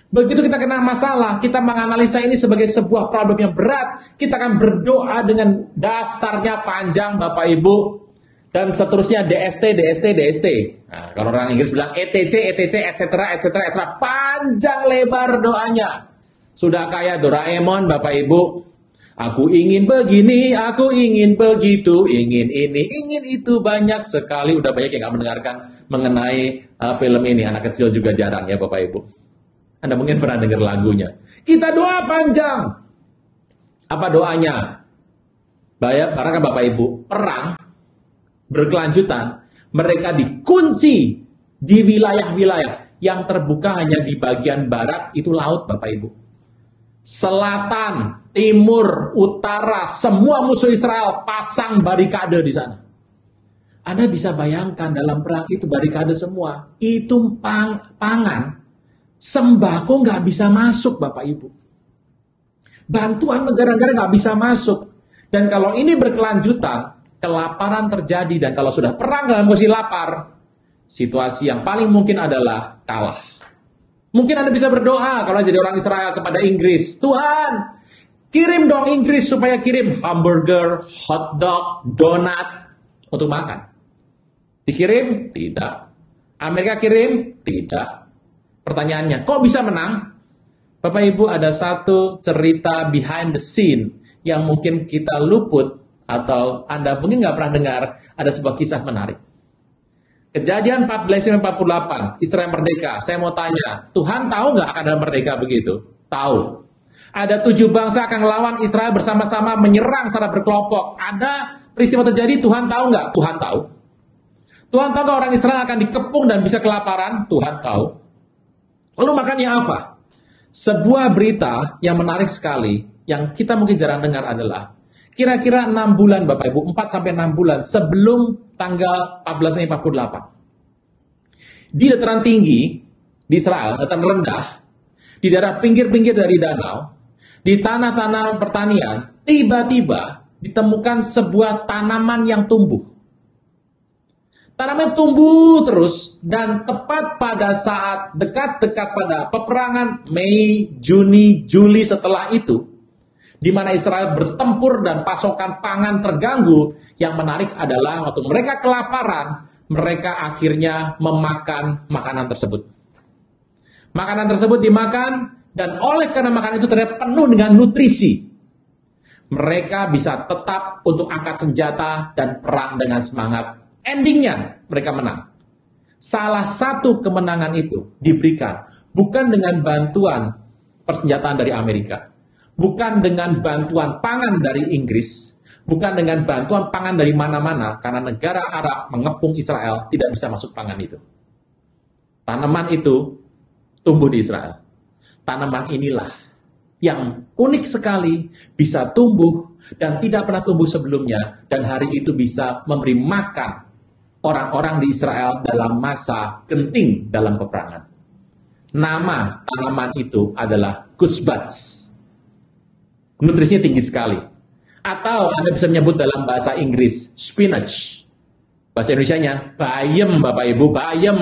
Begitu kita kena masalah, kita menganalisa ini sebagai sebuah problem yang berat, kita akan berdoa dengan daftarnya panjang Bapak Ibu, dan seterusnya DST, DST, DST. Nah, kalau orang Inggris bilang ETC, ETC, etc., etc., etc., panjang lebar doanya. Sudah kayak Doraemon Bapak Ibu. Aku ingin begini, aku ingin begitu, ingin ini, ingin itu, banyak sekali. Udah banyak yang nggak mendengarkan mengenai film ini. Anak kecil juga jarang ya Bapak Ibu. Anda mungkin pernah dengar lagunya. Kita doa panjang. Apa doanya? Barangkali Bapak Ibu, perang berkelanjutan. Mereka dikunci di wilayah-wilayah yang terbuka hanya di bagian barat, itu laut Bapak Ibu. Selatan, timur, utara, semua musuh Israel pasang barikade di sana. Anda bisa bayangkan dalam perang itu barikade semua. Itu pangan. Sembako nggak bisa masuk Bapak Ibu. Bantuan negara-negara nggak bisa masuk. Dan kalau ini berkelanjutan, kelaparan terjadi. Dan kalau sudah perang dalam kondisi lapar, situasi yang paling mungkin adalah kalah. Mungkin Anda bisa berdoa kalau jadi orang Israel kepada Inggris. Tuhan, kirim dong Inggris supaya kirim hamburger, hotdog, donat untuk makan. Dikirim? Tidak. Amerika kirim? Tidak. Pertanyaannya, kok bisa menang? Bapak Ibu, ada satu cerita behind the scene yang mungkin kita luput atau Anda mungkin nggak pernah dengar. Ada sebuah kisah menarik. Kejadian 1448, Israel merdeka. Saya mau tanya, Tuhan tahu nggak akan ada merdeka begitu? Tahu. Ada 7 bangsa akan melawan Israel bersama-sama menyerang secara berkelompok. Ada peristiwa terjadi, Tuhan tahu nggak? Tuhan tahu. Tuhan tahu orang Israel akan dikepung dan bisa kelaparan? Tuhan tahu. Lalu makannya apa? Sebuah berita yang menarik sekali, yang kita mungkin jarang dengar adalah, kira-kira 6 bulan Bapak Ibu, 4-6 bulan sebelum tanggal 14 Mei 48. Di dataran tinggi, di Israel, dataran rendah, di daerah pinggir-pinggir dari danau, di tanah-tanah pertanian, tiba-tiba ditemukan sebuah tanaman yang tumbuh. Tanaman tumbuh terus, dan tepat pada saat dekat-dekat pada peperangan Mei, Juni, Juli setelah itu, di mana Israel bertempur dan pasokan pangan terganggu, yang menarik adalah waktu mereka kelaparan, mereka akhirnya memakan makanan tersebut. Makanan tersebut dimakan, dan oleh karena makanan itu ternyata penuh dengan nutrisi, mereka bisa tetap untuk angkat senjata dan perang dengan semangat. Endingnya mereka menang. Salah satu kemenangan itu diberikan bukan dengan bantuan persenjataan dari Amerika, bukan dengan bantuan pangan dari Inggris, bukan dengan bantuan pangan dari mana-mana, karena negara Arab mengepung Israel, tidak bisa masuk pangan itu. Tanaman itu tumbuh di Israel. Tanaman inilah yang unik sekali, bisa tumbuh dan tidak pernah tumbuh sebelumnya, dan hari itu bisa memberi makan orang-orang di Israel dalam masa genting dalam peperangan. Nama tanaman itu adalah kuzbatz. Nutrisinya tinggi sekali. Atau Anda bisa menyebut dalam bahasa Inggris spinach. Bahasa Indonesianya bayem Bapak Ibu, bayem.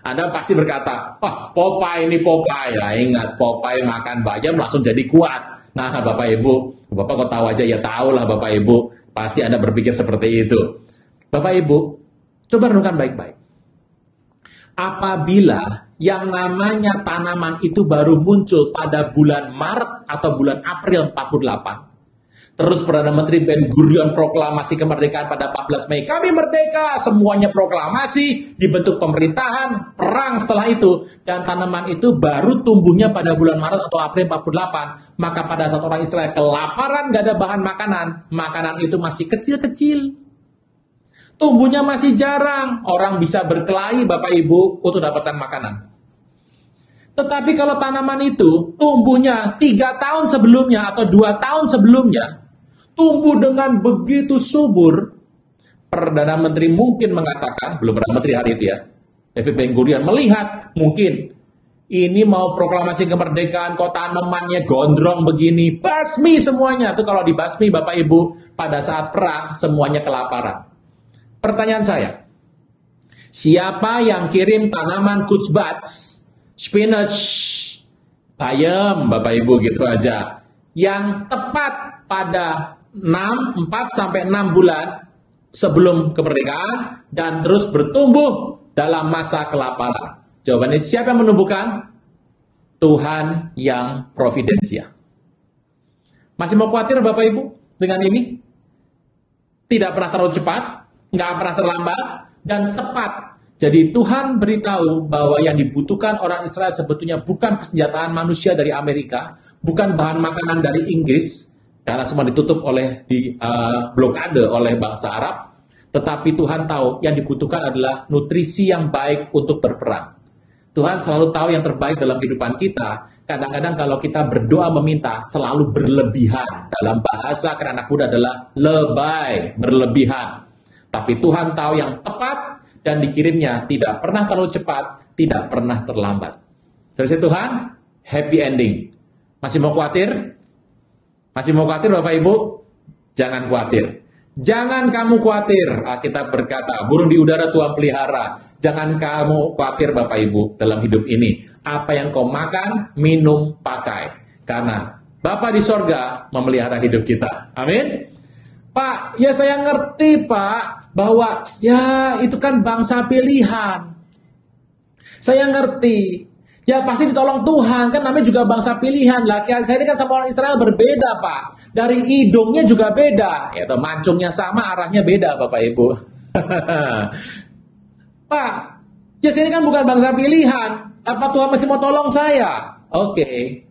Anda pasti berkata, wah Popeye ini Popeye. Ya, ingat Popeye makan bayem langsung jadi kuat. Nah Bapak Ibu, Bapak kok tahu aja? Ya tahulah Bapak Ibu. Pasti Anda berpikir seperti itu. Bapak Ibu, coba renungkan baik-baik. Apabila yang namanya tanaman itu baru muncul pada bulan Maret atau bulan April 48. Terus Perdana Menteri Ben Gurion proklamasi kemerdekaan pada 14 Mei. Kami merdeka, semuanya proklamasi, dibentuk pemerintahan, perang setelah itu. Dan tanaman itu baru tumbuhnya pada bulan Maret atau April 48. Maka pada saat orang Israel kelaparan, gak ada bahan makanan. Makanan itu masih kecil-kecil. Tumbuhnya masih jarang, orang bisa berkelahi Bapak Ibu untuk dapatkan makanan. Tetapi kalau tanaman itu tumbuhnya 3 tahun sebelumnya atau 2 tahun sebelumnya, tumbuh dengan begitu subur, Perdana Menteri mungkin mengatakan, belum Perdana Menteri hari itu ya, David Ben Gurion melihat mungkin Ini mau proklamasi kemerdekaan, kok tanamannya gondrong begini, basmi semuanya. Itu kalau dibasmi Bapak Ibu, pada saat perang semuanya kelaparan. Pertanyaan saya, siapa yang kirim tanaman kutzbats, spinach, bayam Bapak Ibu gitu aja, yang tepat pada 4-6 bulan sebelum kemerdekaan dan terus bertumbuh dalam masa kelaparan? Jawabannya, siapa yang menumbuhkan? Tuhan yang providensia. Masih mau khawatir Bapak Ibu dengan ini? Tidak pernah terlalu cepat, nggak pernah terlambat, dan tepat. Jadi Tuhan beritahu bahwa yang dibutuhkan orang Israel sebetulnya bukan persenjataan manusia dari Amerika, bukan bahan makanan dari Inggris, karena semua ditutup oleh blokade oleh bangsa Arab, tetapi Tuhan tahu yang dibutuhkan adalah nutrisi yang baik untuk berperang. Tuhan selalu tahu yang terbaik dalam kehidupan kita. Kadang-kadang kalau kita berdoa meminta selalu berlebihan. Dalam bahasa anak muda adalah lebay, berlebihan. Tapi Tuhan tahu yang tepat dan dikirimnya tidak pernah terlalu cepat, tidak pernah terlambat. Selesai Tuhan, happy ending. Masih mau khawatir? Masih mau khawatir Bapak Ibu? Jangan khawatir. Jangan kamu khawatir, Alkitab berkata, burung di udara Tuhan pelihara. Jangan kamu khawatir Bapak Ibu dalam hidup ini. Apa yang kau makan, minum, pakai. Karena Bapa di sorga memelihara hidup kita. Amin. Pak, ya saya ngerti Pak, bahwa ya itu kan bangsa pilihan. Saya ngerti. Ya pasti ditolong Tuhan, kan namanya juga bangsa pilihan lah. Saya ini kan sama orang Israel berbeda Pak. Dari hidungnya juga beda. Ya mancungnya sama, arahnya beda Bapak Ibu. Pak, ya saya ini kan bukan bangsa pilihan. Apa Tuhan masih mau tolong saya? Oke.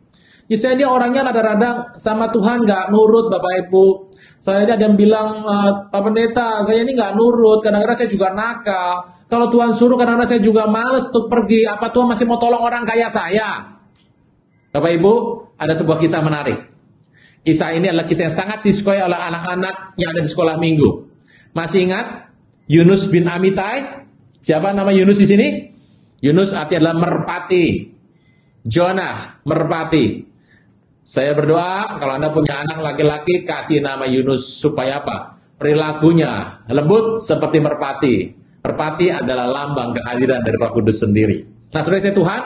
Ya saya ini orangnya rada-rada sama Tuhan nggak nurut Bapak Ibu. Saya ada yang bilang, Pak Pendeta, saya ini nggak nurut. Kadang-kadang saya juga nakal. Kalau Tuhan suruh, kadang-kadang saya juga males untuk pergi. Apa Tuhan masih mau tolong orang kaya saya? Bapak Ibu, ada sebuah kisah menarik. Kisah ini adalah kisah yang sangat disukai oleh anak-anak yang ada di sekolah minggu. Masih ingat Yunus bin Amitai? Siapa nama Yunus di sini? Yunus artinya adalah merpati. Jonah, merpati. Saya berdoa kalau Anda punya anak laki-laki, kasih nama Yunus supaya apa? Perilakunya lembut seperti merpati. Merpati adalah lambang kehadiran dari Roh Kudus sendiri. Nah, saudara saya Tuhan,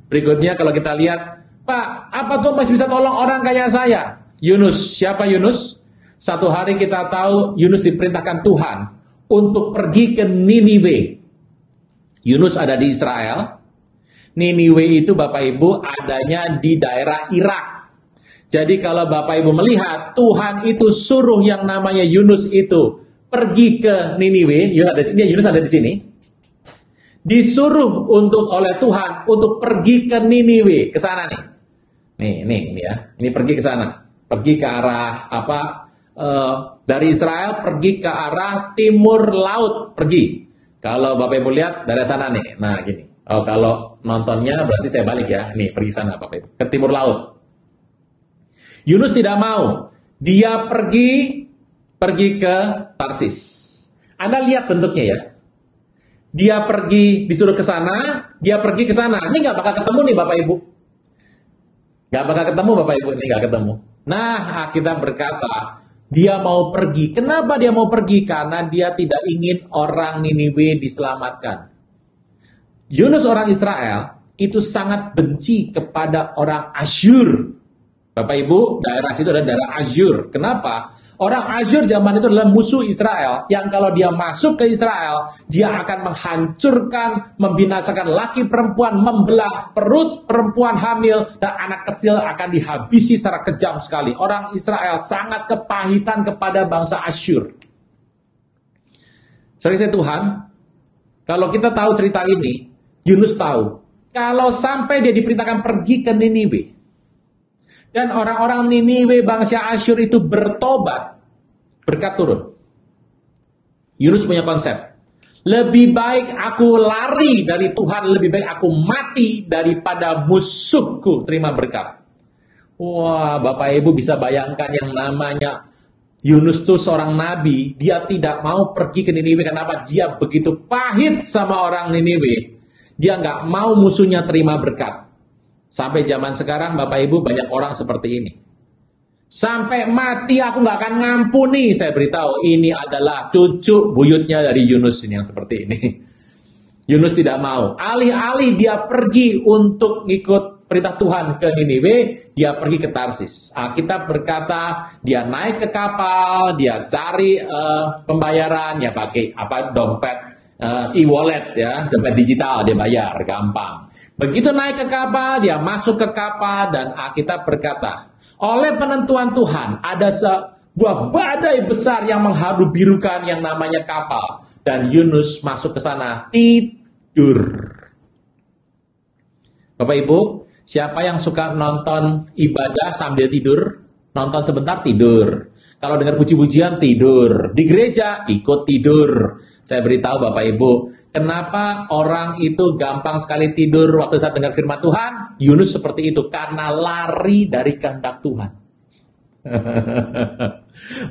berikutnya kalau kita lihat, Pak, apa Tuhan masih bisa tolong orang kaya saya? Yunus, siapa Yunus? Satu hari kita tahu Yunus diperintahkan Tuhan untuk pergi ke Niniwe. Yunus ada di Israel. Niniwe itu Bapak Ibu adanya di daerah Irak. Jadi kalau Bapak Ibu melihat Tuhan itu suruh yang namanya Yunus itu pergi ke Niniwe, Yunus ada di sini. Disuruh oleh Tuhan untuk pergi ke Niniwe, ke sana nih. Nih ya. Ini pergi ke sana. Pergi ke arah dari Israel pergi ke arah timur laut, pergi. Kalau Bapak Ibu lihat dari sana nih. Nah, gini. Oh, kalau nontonnya berarti saya balik ya. Nih, pergi sana Bapak Ibu, ke timur laut. Yunus tidak mau. Dia pergi ke Tarsis. Anda lihat bentuknya ya. Dia pergi, disuruh ke sana, dia pergi ke sana. Ini nggak bakal ketemu nih Bapak Ibu. Nggak bakal ketemu Bapak Ibu, ini nggak ketemu. Nah, kita berkata, dia mau pergi. Kenapa dia mau pergi? Karena dia tidak ingin orang Niniwe diselamatkan. Yunus orang Israel itu sangat benci kepada orang Asyur. Bapak Ibu, daerah situ adalah daerah Asyur. Kenapa? Orang Asyur zaman itu adalah musuh Israel, yang kalau dia masuk ke Israel, dia akan menghancurkan, membinasakan laki perempuan, membelah perut perempuan hamil, dan anak kecil akan dihabisi secara kejam sekali. Orang Israel sangat kepahitan kepada bangsa Asyur. Saudara Tuhan, kalau kita tahu cerita ini, Yunus tahu, kalau sampai dia diperintahkan pergi ke Niniwe, dan orang-orang Niniwe bangsa Asyur itu bertobat, berkat turun. Yunus punya konsep. Lebih baik aku lari dari Tuhan, lebih baik aku mati daripada musuhku terima berkat. Wah, Bapak Ibu bisa bayangkan yang namanya Yunus itu seorang nabi, dia tidak mau pergi ke Niniwe. Kenapa? Dia begitu pahit sama orang Niniwe. Dia nggak mau musuhnya terima berkat. Sampai zaman sekarang Bapak Ibu banyak orang seperti ini. Sampai mati aku nggak akan ngampuni, saya beritahu. Ini adalah cucu buyutnya dari Yunus ini yang seperti ini. Yunus tidak mau. Alih-alih dia pergi untuk ngikut perintah Tuhan ke Niniwe, dia pergi ke Tarsis. Alkitab berkata dia naik ke kapal, dia cari pembayaran, ya pakai dompet e-wallet ya, dompet digital, dia bayar gampang. Begitu naik ke kapal, dia masuk ke kapal dan Alkitab berkata, oleh penentuan Tuhan ada sebuah badai besar yang mengharu birukan yang namanya kapal. Dan Yunus masuk ke sana tidur. Bapak Ibu, siapa yang suka nonton ibadah sambil tidur? Nonton sebentar tidur. Kalau dengar puji-pujian tidur. Di gereja ikut tidur. Saya beritahu Bapak Ibu, kenapa orang itu gampang sekali tidur waktu saat dengar firman Tuhan? Yunus seperti itu, karena lari dari kehendak Tuhan.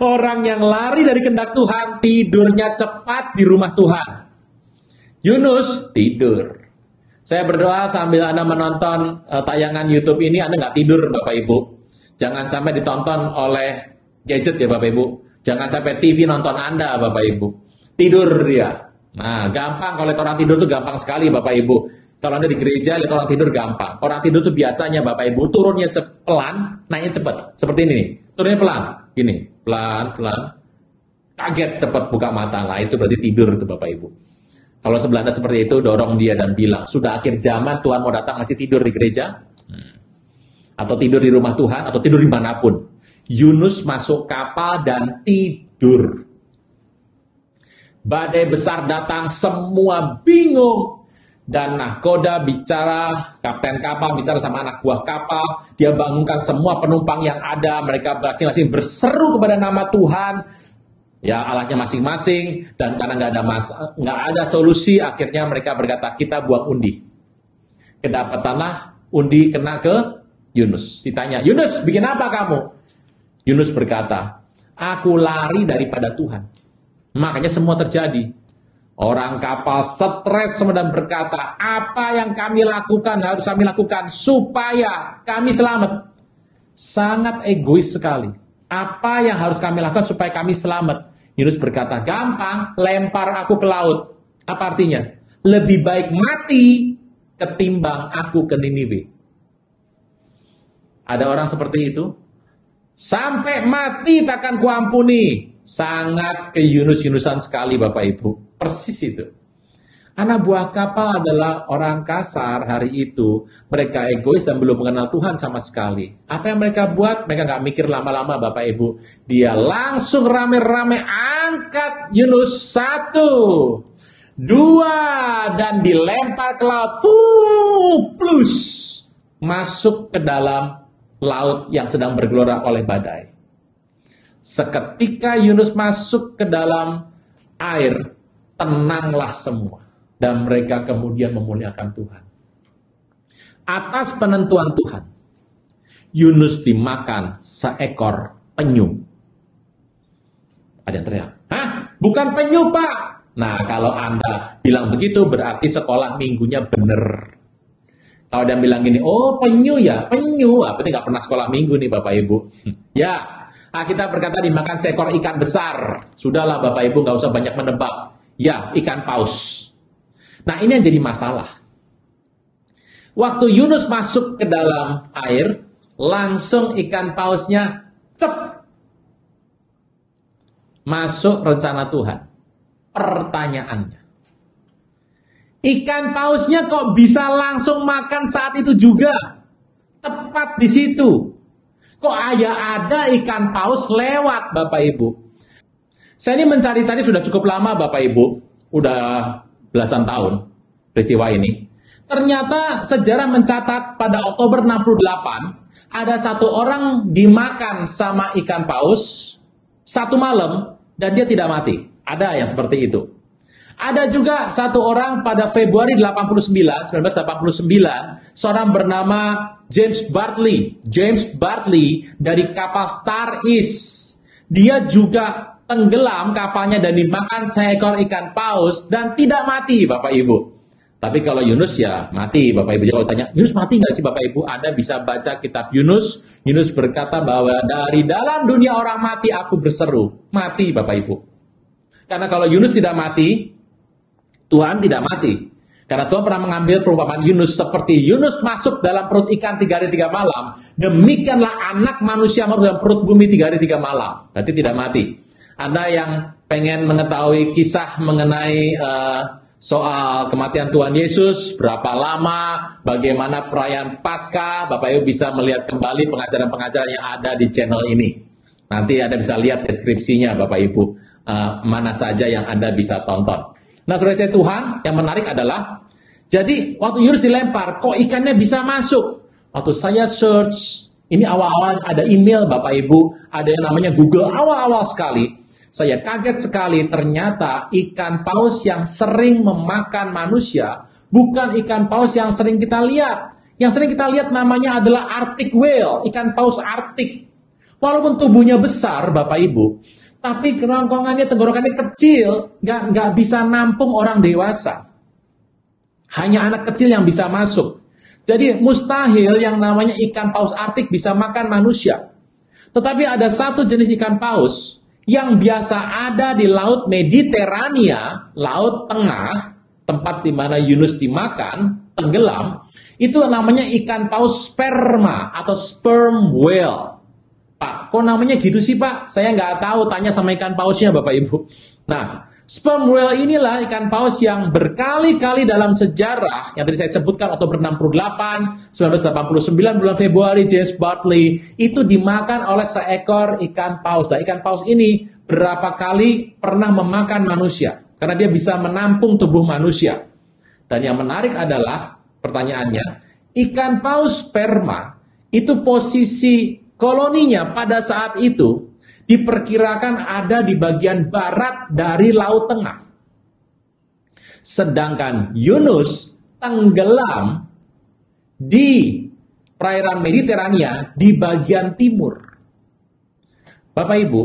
Orang yang lari dari kehendak Tuhan, tidurnya cepat di rumah Tuhan. Yunus tidur. Saya berdoa sambil Anda menonton tayangan YouTube ini, Anda nggak tidur Bapak Ibu. Jangan sampai ditonton oleh gadget ya Bapak Ibu. Jangan sampai TV nonton Anda Bapak Ibu. Tidur dia. Nah, gampang kalau lihat orang tidur tuh gampang sekali Bapak Ibu. Kalau Anda di gereja lihat orang tidur gampang. Orang tidur tuh biasanya Bapak Ibu turunnya pelan, naiknya cepat. Seperti ini nih. Turunnya pelan, gini, pelan. Kaget cepat buka mata. Nah, itu berarti tidur itu Bapak Ibu. Kalau sebelah Anda seperti itu, dorong dia dan bilang, sudah akhir zaman Tuhan mau datang masih tidur di gereja? Atau tidur di rumah Tuhan, atau tidur dimanapun. Yunus masuk kapal dan tidur. Badai besar datang, semua bingung. Dan nahkoda bicara, kapten kapal bicara sama anak buah kapal. Dia bangunkan semua penumpang yang ada. Mereka masing-masing berseru kepada nama Tuhan. Ya Allahnya masing-masing. Dan karena nggak ada solusi, akhirnya mereka berkata, kita buang undi. Kedapatanlah undi kena ke Yunus. Ditanya, Yunus bikin apa kamu? Yunus berkata, aku lari daripada Tuhan. Makanya semua terjadi. Orang kapal stres dan berkata, apa yang kami lakukan harus kami lakukan supaya kami selamat. Sangat egois sekali. Apa yang harus kami lakukan supaya kami selamat? Yunus berkata, gampang, lempar aku ke laut. Apa artinya? Lebih baik mati ketimbang aku ke Niniwe. Ada orang seperti itu? Sampai mati takkan kuampuni. Sangat ke Yunus-Yunusan sekali Bapak Ibu. Persis itu. Anak buah kapal adalah orang kasar hari itu. Mereka egois dan belum mengenal Tuhan sama sekali. Apa yang mereka buat? Mereka nggak mikir lama-lama Bapak Ibu. Dia langsung rame-rame angkat Yunus 1, 2, dan dilempar ke laut. Plus masuk ke dalam laut yang sedang bergelora oleh badai. Seketika Yunus masuk ke dalam air, tenanglah semua. Dan mereka kemudian memuliakan Tuhan. Atas penentuan Tuhan, Yunus dimakan seekor penyu. Ada yang teriak, hah? Bukan penyu Pak? Nah kalau Anda bilang begitu berarti sekolah minggunya benar. Kalau dia bilang gini, oh penyu ya, penyu. Berarti nggak pernah sekolah minggu nih Bapak Ibu. Ya. Kita berkata dimakan seekor ikan besar. Sudahlah Bapak Ibu nggak usah banyak menebak. Ya, ikan paus. Nah ini yang jadi masalah. Waktu Yunus masuk ke dalam air, langsung ikan pausnya masuk rencana Tuhan. Pertanyaannya, ikan pausnya kok bisa langsung makan saat itu juga? Tepat di situ. Kok ada ikan paus lewat Bapak Ibu? Saya ini mencari-cari sudah cukup lama Bapak Ibu. Udah belasan tahun peristiwa ini. Ternyata sejarah mencatat pada Oktober 68, ada satu orang dimakan sama ikan paus satu malam dan dia tidak mati. Ada yang seperti itu. Ada juga satu orang pada Februari 1989, seorang bernama James Bartley dari kapal Star East. Dia juga tenggelam kapalnya dan dimakan seekor ikan paus dan tidak mati Bapak Ibu. Tapi kalau Yunus ya mati, Bapak Ibu. Kalau tanya, Yunus mati nggak sih Bapak Ibu? Anda bisa baca kitab Yunus. Yunus berkata bahwa dari dalam dunia orang mati aku berseru. Mati Bapak Ibu. Karena kalau Yunus tidak mati, Tuhan tidak mati. Karena Tuhan pernah mengambil perumpamaan Yunus seperti Yunus masuk dalam perut ikan 3 hari 3 malam. Demikianlah anak manusia masuk dalam perut bumi 3 hari 3 malam. Berarti tidak mati. Anda yang pengen mengetahui kisah mengenai soal kematian Tuhan Yesus, berapa lama, bagaimana perayaan Paskah, Bapak Ibu bisa melihat kembali pengajaran-pengajaran yang ada di channel ini. Nanti Anda bisa lihat deskripsinya Bapak Ibu, mana saja yang Anda bisa tonton. Nah, saudara saya Tuhan, yang menarik adalah, jadi waktu Yunus dilempar, kok ikannya bisa masuk? Waktu saya search, ini awal-awal ada email Bapak Ibu, ada yang namanya Google awal-awal sekali. Saya kaget sekali, ternyata ikan paus yang sering memakan manusia bukan ikan paus yang sering kita lihat. Yang sering kita lihat namanya adalah Arctic whale, ikan paus Arktik. Walaupun tubuhnya besar, Bapak Ibu, tapi kerongkongannya, tenggorokannya kecil, nggak bisa nampung orang dewasa. Hanya anak kecil yang bisa masuk. Jadi mustahil yang namanya ikan paus Arktik bisa makan manusia. Tetapi ada satu jenis ikan paus yang biasa ada di Laut Mediterania, Laut Tengah, tempat di mana Yunus dimakan, tenggelam, itu namanya ikan paus sperma atau sperm whale. Pak, kok namanya gitu sih Pak? Saya nggak tahu, tanya sama ikan pausnya Bapak Ibu. Nah, sperm whale inilah ikan paus yang berkali-kali dalam sejarah, yang tadi saya sebutkan Oktober 68, 1989 bulan Februari, James Bartley, itu dimakan oleh seekor ikan paus. Nah, ikan paus ini berapa kali pernah memakan manusia, karena dia bisa menampung tubuh manusia. Dan yang menarik adalah, pertanyaannya, ikan paus sperma, itu posisi koloninya pada saat itu, diperkirakan ada di bagian barat dari Laut Tengah. Sedangkan Yunus tenggelam di perairan Mediterania di bagian timur. Bapak Ibu,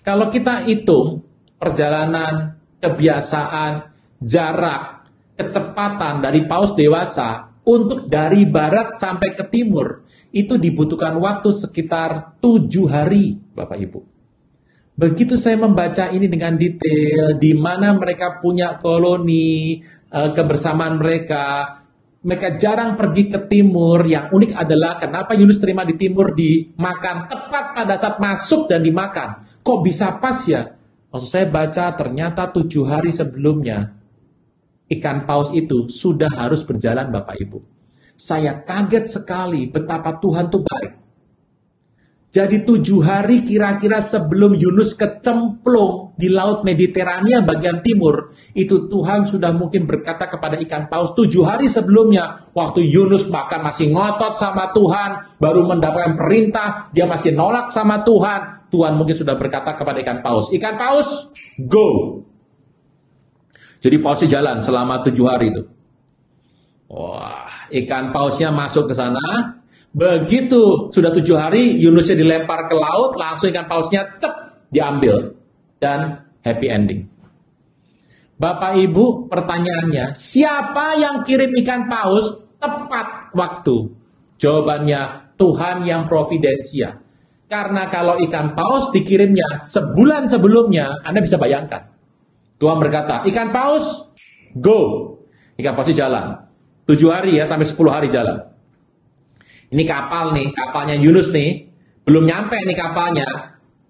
kalau kita hitung perjalanan, kebiasaan, jarak, kecepatan dari paus dewasa untuk dari barat sampai ke timur, itu dibutuhkan waktu sekitar 7 hari, Bapak Ibu. Begitu saya membaca ini dengan detail, di mana mereka punya koloni, kebersamaan mereka jarang pergi ke timur. Yang unik adalah kenapa Yunus terima di timur dimakan tepat pada saat masuk dan dimakan. Kok bisa pas ya? Waktu saya baca ternyata 7 hari sebelumnya, ikan paus itu sudah harus berjalan Bapak Ibu. Saya kaget sekali betapa Tuhan itu baik. Jadi 7 hari kira-kira sebelum Yunus kecemplung di Laut Mediterania bagian timur, itu Tuhan sudah mungkin berkata kepada ikan paus 7 hari sebelumnya, waktu Yunus bahkan masih ngotot sama Tuhan, baru mendapatkan perintah, dia masih nolak sama Tuhan. Tuhan mungkin sudah berkata kepada ikan paus, go! Jadi pausnya jalan selama 7 hari itu. Wah, ikan pausnya masuk ke sana. Begitu sudah 7 hari, Yunusnya dilempar ke laut, langsung ikan pausnya diambil. Dan happy ending. Bapak Ibu, pertanyaannya, siapa yang kirim ikan paus tepat waktu? Jawabannya, Tuhan yang providensia. Karena kalau ikan paus dikirimnya sebulan sebelumnya, Anda bisa bayangkan. Tuhan berkata, ikan paus, go. Ikan pausnya jalan. 7 hari ya, sampai 10 hari jalan. Ini kapal nih, kapalnya Yunus nih, belum nyampe nih kapalnya,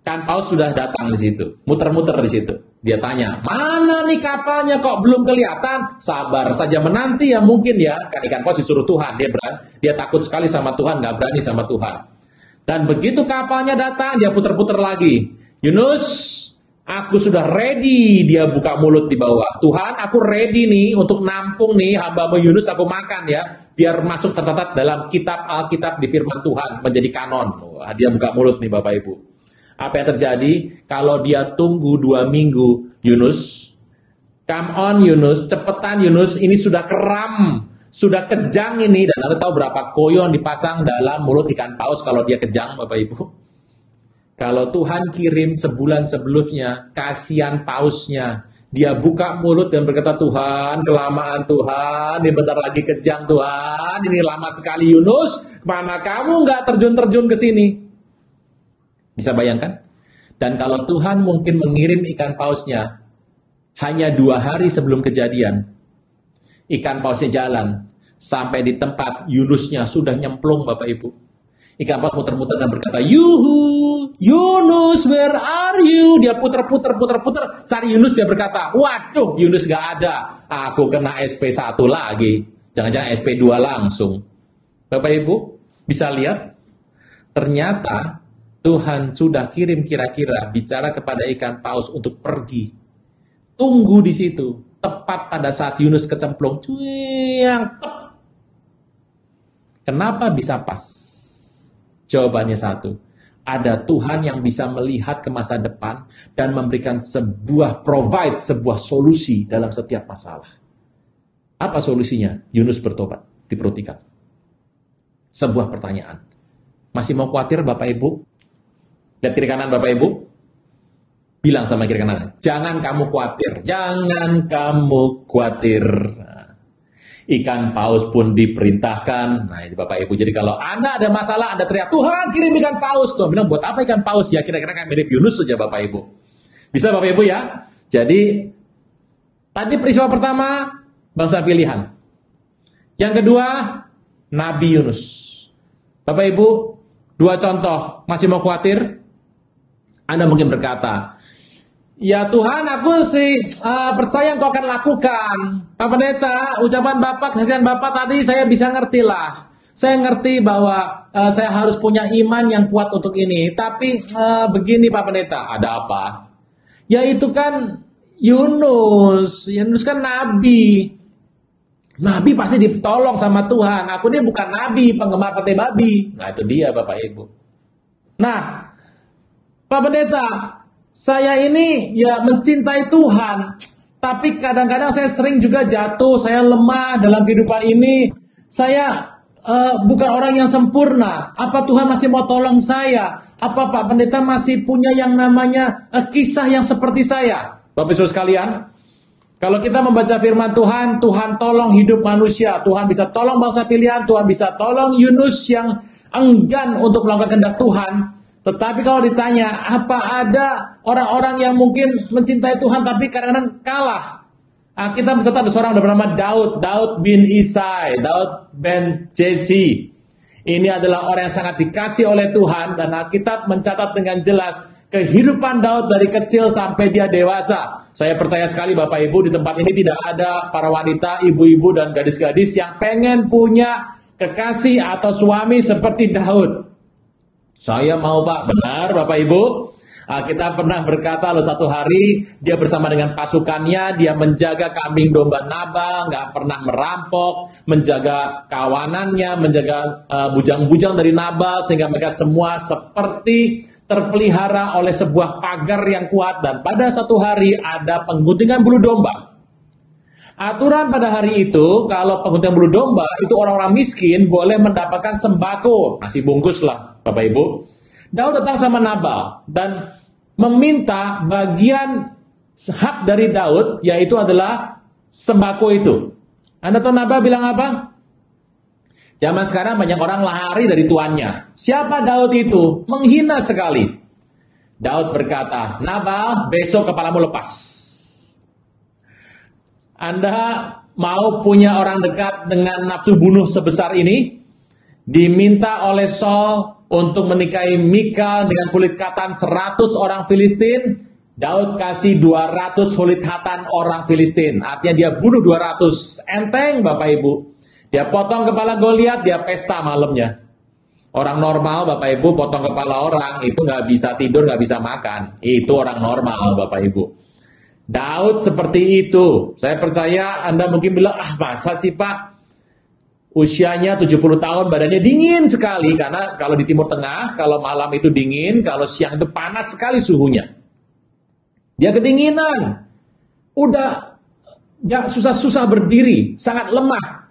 ikan paus sudah datang di situ, muter-muter di situ. Dia tanya, mana nih kapalnya kok belum kelihatan? Sabar saja menanti ya mungkin ya, kan ikan paus disuruh Tuhan, dia takut sekali sama Tuhan, nggak berani sama Tuhan. Dan begitu kapalnya datang, dia puter-puter lagi. Yunus, aku sudah ready. Dia buka mulut di bawah. Tuhan, aku ready nih untuk nampung nih hamba-hamba Yunus, aku makan ya. Biar masuk tercatat dalam kitab Alkitab di firman Tuhan, menjadi kanon. Wah, dia buka mulut nih Bapak Ibu. Apa yang terjadi? Kalau dia tunggu 2 minggu, Yunus, come on Yunus, cepetan Yunus, ini sudah keram. Sudah kejang ini, dan Anda tahu berapa koyon dipasang dalam mulut ikan paus kalau dia kejang, Bapak Ibu. Kalau Tuhan kirim sebulan sebelumnya, kasihan pausnya, Dia buka mulut dan berkata, Tuhan, kelamaan Tuhan, ini bentar lagi kejang Tuhan, ini lama sekali Yunus, mana kamu nggak terjun-terjun ke sini? Bisa bayangkan? Dan kalau Tuhan mungkin mengirim ikan pausnya hanya 2 hari sebelum kejadian, ikan pausnya jalan, sampai di tempat Yunusnya sudah nyemplung Bapak Ibu. Ikan paus muter-muter dan berkata, Yuhu, Yunus, where are you? Dia puter-puter, cari Yunus, dia berkata, waduh, Yunus gak ada. Aku kena SP1 lagi. Jangan-jangan SP2 langsung. Bapak Ibu, bisa lihat? Ternyata Tuhan sudah kirim kira-kira bicara kepada ikan paus untuk pergi. Tunggu di situ. Tepat pada saat Yunus kecemplung. Kenapa bisa pas? Jawabannya satu, ada Tuhan yang bisa melihat ke masa depan dan memberikan sebuah solusi dalam setiap masalah. Apa solusinya? Yunus bertobat di perut ikan. Sebuah pertanyaan. Masih mau khawatir Bapak Ibu? Lihat kiri kanan Bapak Ibu. Bilang sama kiri kanan, jangan kamu khawatir, jangan kamu khawatir. Ikan paus pun diperintahkan. Nah ini Bapak Ibu, jadi kalau Anda ada masalah, Anda teriak, Tuhan kirim ikan paus. Tuhan bilang, buat apa ikan paus? Ya kira-kira kayak mirip Yunus saja Bapak Ibu. Bisa Bapak Ibu ya? Jadi, tadi peristiwa pertama, bangsa pilihan. Yang kedua, Nabi Yunus. Bapak Ibu, 2 contoh. Masih mau khawatir? Anda mungkin berkata, ya Tuhan, aku sih percaya Engkau akan lakukan. Pak Pendeta, ucapan Bapak, kesaksian Bapak tadi saya bisa ngerti lah. Saya ngerti bahwa saya harus punya iman yang kuat untuk ini. Tapi begini Pak Pendeta, ada apa? Ya itu kan Yunus. Yunus kan Nabi. Nabi pasti ditolong sama Tuhan. Aku ini bukan Nabi, penggemar sate babi. Nah itu dia Bapak Ibu. Nah, Pak Pendeta, saya ini ya mencintai Tuhan, tapi kadang-kadang saya sering juga jatuh, saya lemah dalam kehidupan ini. Saya bukan orang yang sempurna. Apa Tuhan masih mau tolong saya? Apa Pak Pendeta masih punya yang namanya kisah yang seperti saya? Bapak Ibu sekalian, kalau kita membaca firman Tuhan, Tuhan tolong hidup manusia, Tuhan bisa tolong bangsa pilihan, Tuhan bisa tolong Yunus yang enggan untuk melakukan kehendak Tuhan. Tetapi kalau ditanya, apa ada orang-orang yang mungkin mencintai Tuhan tapi kadang-kadang kalah? Nah, kita mencatat ada seorang bernama Daud bin Isai, Daud bin Jesse. Ini adalah orang yang sangat dikasih oleh Tuhan dan Alkitab mencatat dengan jelas kehidupan Daud dari kecil sampai dia dewasa. Saya percaya sekali Bapak Ibu, di tempat ini tidak ada para wanita, ibu-ibu dan gadis-gadis yang pengen punya kekasih atau suami seperti Daud. Saya mau Pak, benar Bapak Ibu. Kita pernah berkata loh satu hari dia bersama dengan pasukannya, dia menjaga kambing domba Nabal, nggak pernah merampok, menjaga kawanannya, menjaga bujang-bujang dari Nabal sehingga mereka semua seperti terpelihara oleh sebuah pagar yang kuat. Dan pada satu hari ada pengguntingan bulu domba. Aturan pada hari itu, kalau pengguntingan bulu domba itu orang-orang miskin boleh mendapatkan sembako, nasi bungkus lah Bapak Ibu. Daud datang sama Nabal dan meminta bagian hak dari Daud, yaitu adalah sembako itu. Anda tahu Nabal bilang apa? Zaman sekarang banyak orang lari dari tuannya. Siapa Daud itu? Menghina sekali. Daud berkata, Nabal, besok kepalamu lepas. Anda mau punya orang dekat dengan nafsu bunuh sebesar ini? Diminta oleh Saul untuk menikahi Mikal dengan kulit katan 100 orang Filistin. Daud kasih 200 kulit katan orang Filistin. Artinya dia bunuh 200. Enteng Bapak Ibu. Dia potong kepala Goliat, dia pesta malamnya. Orang normal Bapak Ibu potong kepala orang itu nggak bisa tidur, nggak bisa makan. Itu orang normal Bapak Ibu. Daud seperti itu. Saya percaya Anda mungkin bilang, masa sih Pak? Usianya 70 tahun, badannya dingin sekali. Karena kalau di Timur Tengah, kalau malam itu dingin, kalau siang itu panas sekali suhunya. Dia kedinginan. Udah ya susah-susah berdiri, sangat lemah.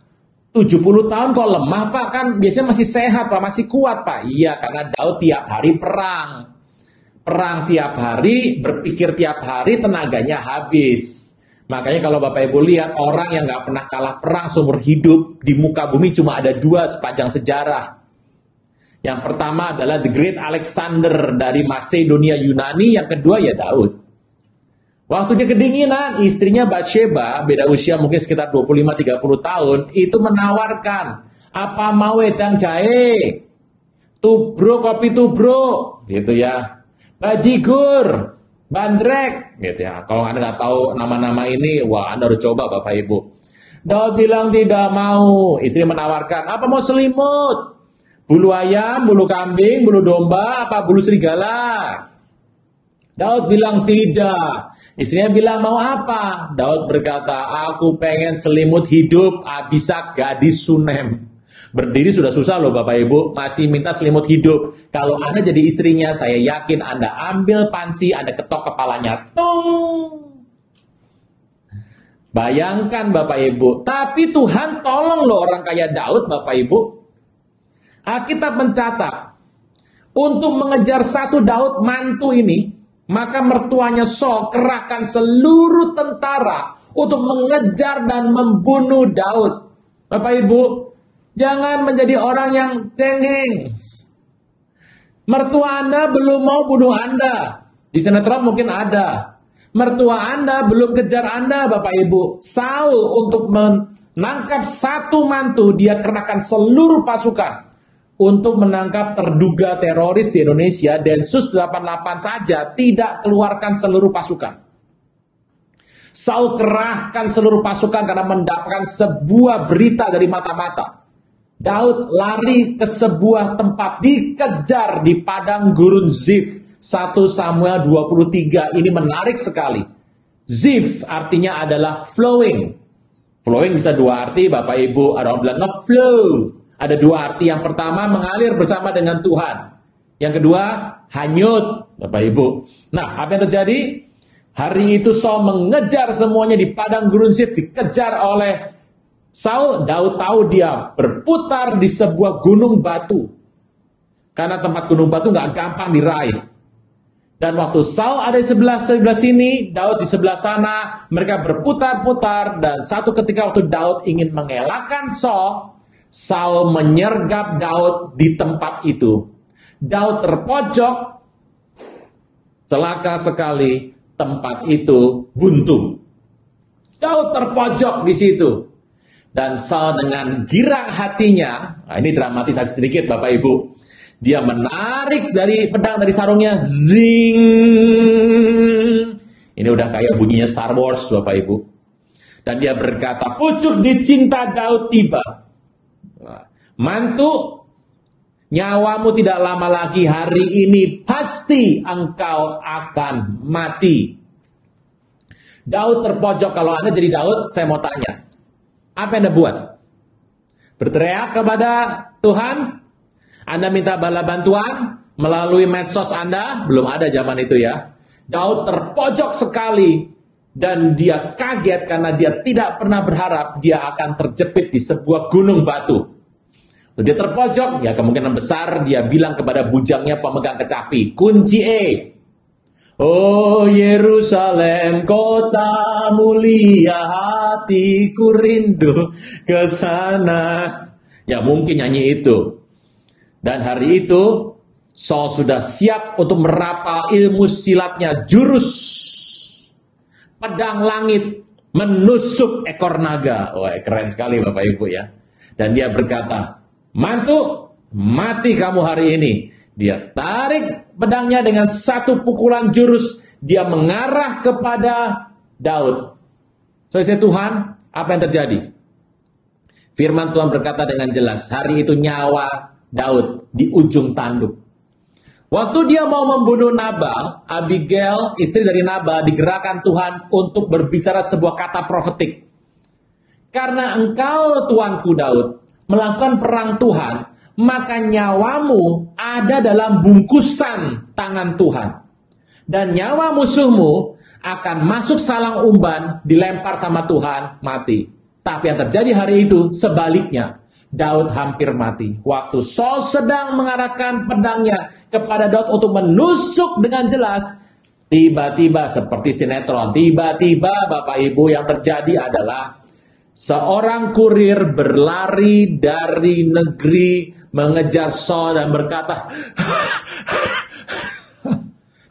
70 tahun kok lemah Pak? Kan biasanya masih sehat Pak, masih kuat Pak. Iya, karena Daud tiap hari perang. Perang tiap hari, berpikir tiap hari, tenaganya habis. Makanya kalau Bapak Ibu lihat, orang yang nggak pernah kalah perang seumur hidup di muka bumi cuma ada dua sepanjang sejarah. Yang pertama adalah The Great Alexander dari Macedonia Yunani, yang kedua ya Daud. Waktu dia kedinginan, istrinya Batsheba, beda usia mungkin sekitar 25-30 tahun, itu menawarkan, apa mau wedang jahe? Tubro, kopi tubro, gitu ya. Bajigur, bandrek, gitu ya. Kalau Anda nggak tahu nama-nama ini, wah Anda harus coba Bapak Ibu. Daud bilang tidak mau, istri menawarkan, apa mau selimut? Bulu ayam, bulu kambing, bulu domba, apa bulu serigala? Daud bilang tidak. Istrinya bilang mau apa? Daud berkata, aku pengen selimut hidup Abishag gadis Sunem. Berdiri sudah susah loh Bapak Ibu, masih minta selimut hidup. Kalau Anda jadi istrinya, saya yakin Anda ambil panci, Anda ketok kepalanya. Tung. Bayangkan Bapak Ibu, tapi Tuhan tolong loh orang kaya Daud Bapak Ibu. Alkitab mencatat, untuk mengejar satu Daud mantu ini, maka mertuanya Saul kerahkan seluruh tentara untuk mengejar dan membunuh Daud. Bapak Ibu, jangan menjadi orang yang cengeng. Mertua Anda belum mau bunuh Anda. Di sinetron mungkin ada. Mertua Anda belum kejar Anda, Bapak Ibu. Saul untuk menangkap satu mantu, dia kerahkan seluruh pasukan untuk menangkap terduga teroris di Indonesia. Densus 88 saja tidak keluarkan seluruh pasukan. Saul kerahkan seluruh pasukan karena mendapatkan sebuah berita dari mata-mata. Daud lari ke sebuah tempat, dikejar di padang gurun Zif. 1 Samuel 23, ini menarik sekali. Zif artinya adalah flowing. Flowing bisa dua arti Bapak Ibu, ada orang bilang nge-flow. Ada dua arti, yang pertama mengalir bersama dengan Tuhan. Yang kedua, hanyut, Bapak Ibu. Nah, apa yang terjadi? Hari itu Saul mengejar semuanya di padang gurun Zif, dikejar oleh Saul. Daud tahu dia berputar di sebuah gunung batu. Karena tempat gunung batu nggak gampang diraih. Dan waktu Saul ada di sebelah sini, Daud di sebelah sana, mereka berputar-putar, dan satu ketika waktu Daud ingin mengelakkan Saul menyergap Daud di tempat itu. Daud terpojok, celaka sekali, tempat itu buntu. Daud terpojok di situ. Dan Saul dengan girang hatinya, nah ini dramatisasi sedikit Bapak Ibu, dia menarik dari pedang dari sarungnya, zing. Ini udah kayak bunyinya Star Wars Bapak Ibu. Dan dia berkata, pucuk dicinta Daud tiba. Mantu, nyawamu tidak lama lagi, hari ini pasti engkau akan mati. Daud terpojok. Kalau Anda jadi Daud, saya mau tanya, apa yang Anda buat? Berteriak kepada Tuhan? Anda minta bala bantuan melalui medsos Anda? Belum ada zaman itu ya. Daud terpojok sekali dan dia kaget karena dia tidak pernah berharap dia akan terjepit di sebuah gunung batu. Dia terpojok, ya kemungkinan besar dia bilang kepada bujangnya pemegang kecapi, kunci Oh Yerusalem, kota mulia, hatiku rindu ke sana. Ya mungkin nyanyi itu. Dan hari itu Saul sudah siap untuk merapal ilmu silatnya, jurus pedang langit menusuk ekor naga. Wah, keren sekali Bapak Ibu ya. Dan dia berkata, mantu, mati kamu hari ini. Dia tarik pedangnya dengan satu pukulan jurus. Dia mengarah kepada Daud. Saya Tuhan, apa yang terjadi? Firman Tuhan berkata dengan jelas, hari itu nyawa Daud di ujung tanduk. Waktu dia mau membunuh Nabal, Abigail, istri dari Nabal, digerakkan Tuhan untuk berbicara sebuah kata profetik. Karena engkau, tuanku Daud, melakukan perang Tuhan, maka nyawamu ada dalam bungkusan tangan Tuhan. Dan nyawa musuhmu akan masuk salang umban, dilempar sama Tuhan, mati. Tapi yang terjadi hari itu sebaliknya. Daud hampir mati. Waktu Saul sedang mengarahkan pedangnya kepada Daud untuk menusuk dengan jelas, Tiba-tiba seperti sinetron, tiba-tiba Bapak Ibu yang terjadi adalah seorang kurir berlari dari negeri mengejar Saul dan berkata,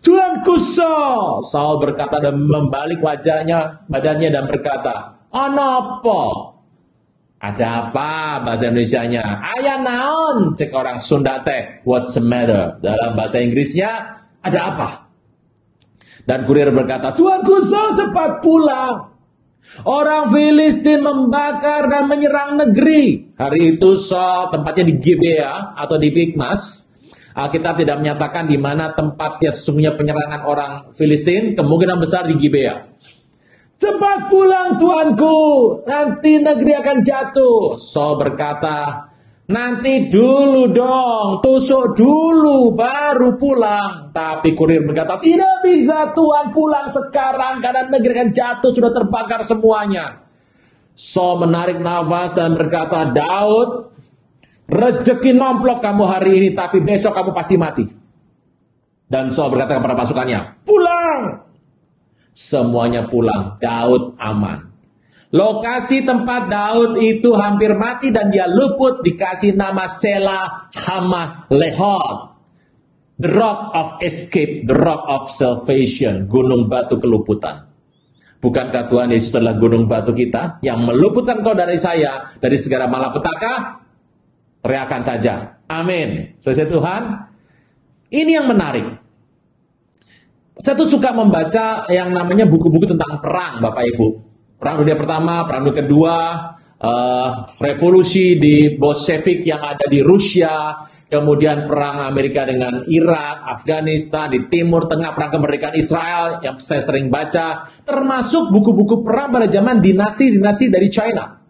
Tuanku Saul. Saul berkata dan membalik badannya dan berkata, Anopo? Ada apa bahasa Indonesianya? Ayah naon? Cek orang Sunda teh. What's the matter? Dalam bahasa Inggrisnya, ada apa? Dan kurir berkata, Tuanku Saul cepat pulang. Orang Filistin membakar dan menyerang negeri. Hari itu Saul tempatnya di Gibea atau di Mikmas. Alkitab tidak menyatakan di mana tempatnya sesungguhnya penyerangan orang Filistin. Kemungkinan besar di Gibea. Cepat pulang tuanku, nanti negeri akan jatuh. Saul berkata, nanti dulu dong, tusuk dulu baru pulang. Tapi kurir berkata, tidak bisa Tuhan pulang sekarang karena negeri akan jatuh, sudah terbakar semuanya. Saul menarik nafas dan berkata, Daud, rezeki nomplok kamu hari ini, tapi besok kamu pasti mati. Dan Saul berkata kepada pasukannya, pulang. Semuanya pulang, Daud aman. Lokasi tempat Daud itu hampir mati dan dia luput dikasih nama Selah Hamath Lehot. The Rock of Escape, the Rock of Salvation, gunung batu keluputan. Bukankah Tuhan Yesus adalah gunung batu kita yang meluputkan kau dari saya, dari segala malapetaka? Teriakan saja, amin. Selesai Tuhan. Ini yang menarik. Saya tuh suka membaca yang namanya buku-buku tentang perang, Bapak Ibu. Perang Dunia Pertama, Perang Dunia Kedua, revolusi di Bolshevik yang ada di Rusia, kemudian perang Amerika dengan Irak, Afghanistan, di Timur Tengah, perang kemerdekaan Israel yang saya sering baca, termasuk buku-buku perang pada zaman dinasti-dinasti dari China.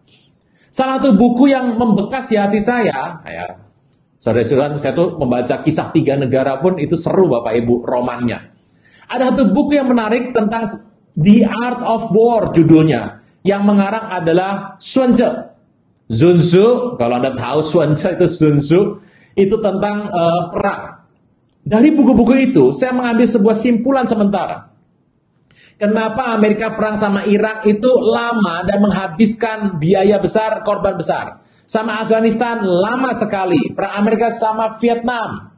Salah satu buku yang membekas di hati saya, saudara-saudara, saya tuh membaca Kisah Tiga Negara pun itu seru Bapak Ibu, romannya. Ada satu buku yang menarik tentang The Art of War judulnya. Yang mengarang adalah Sun Tzu. Sun Tzu, kalau Anda tahu Sun Tzu itu Sun Tzu, itu tentang perang. Dari buku-buku itu, saya mengambil sebuah simpulan sementara. Kenapa Amerika perang sama Irak itu lama dan menghabiskan biaya besar, korban besar. Sama Afghanistan lama sekali. Perang Amerika sama Vietnam.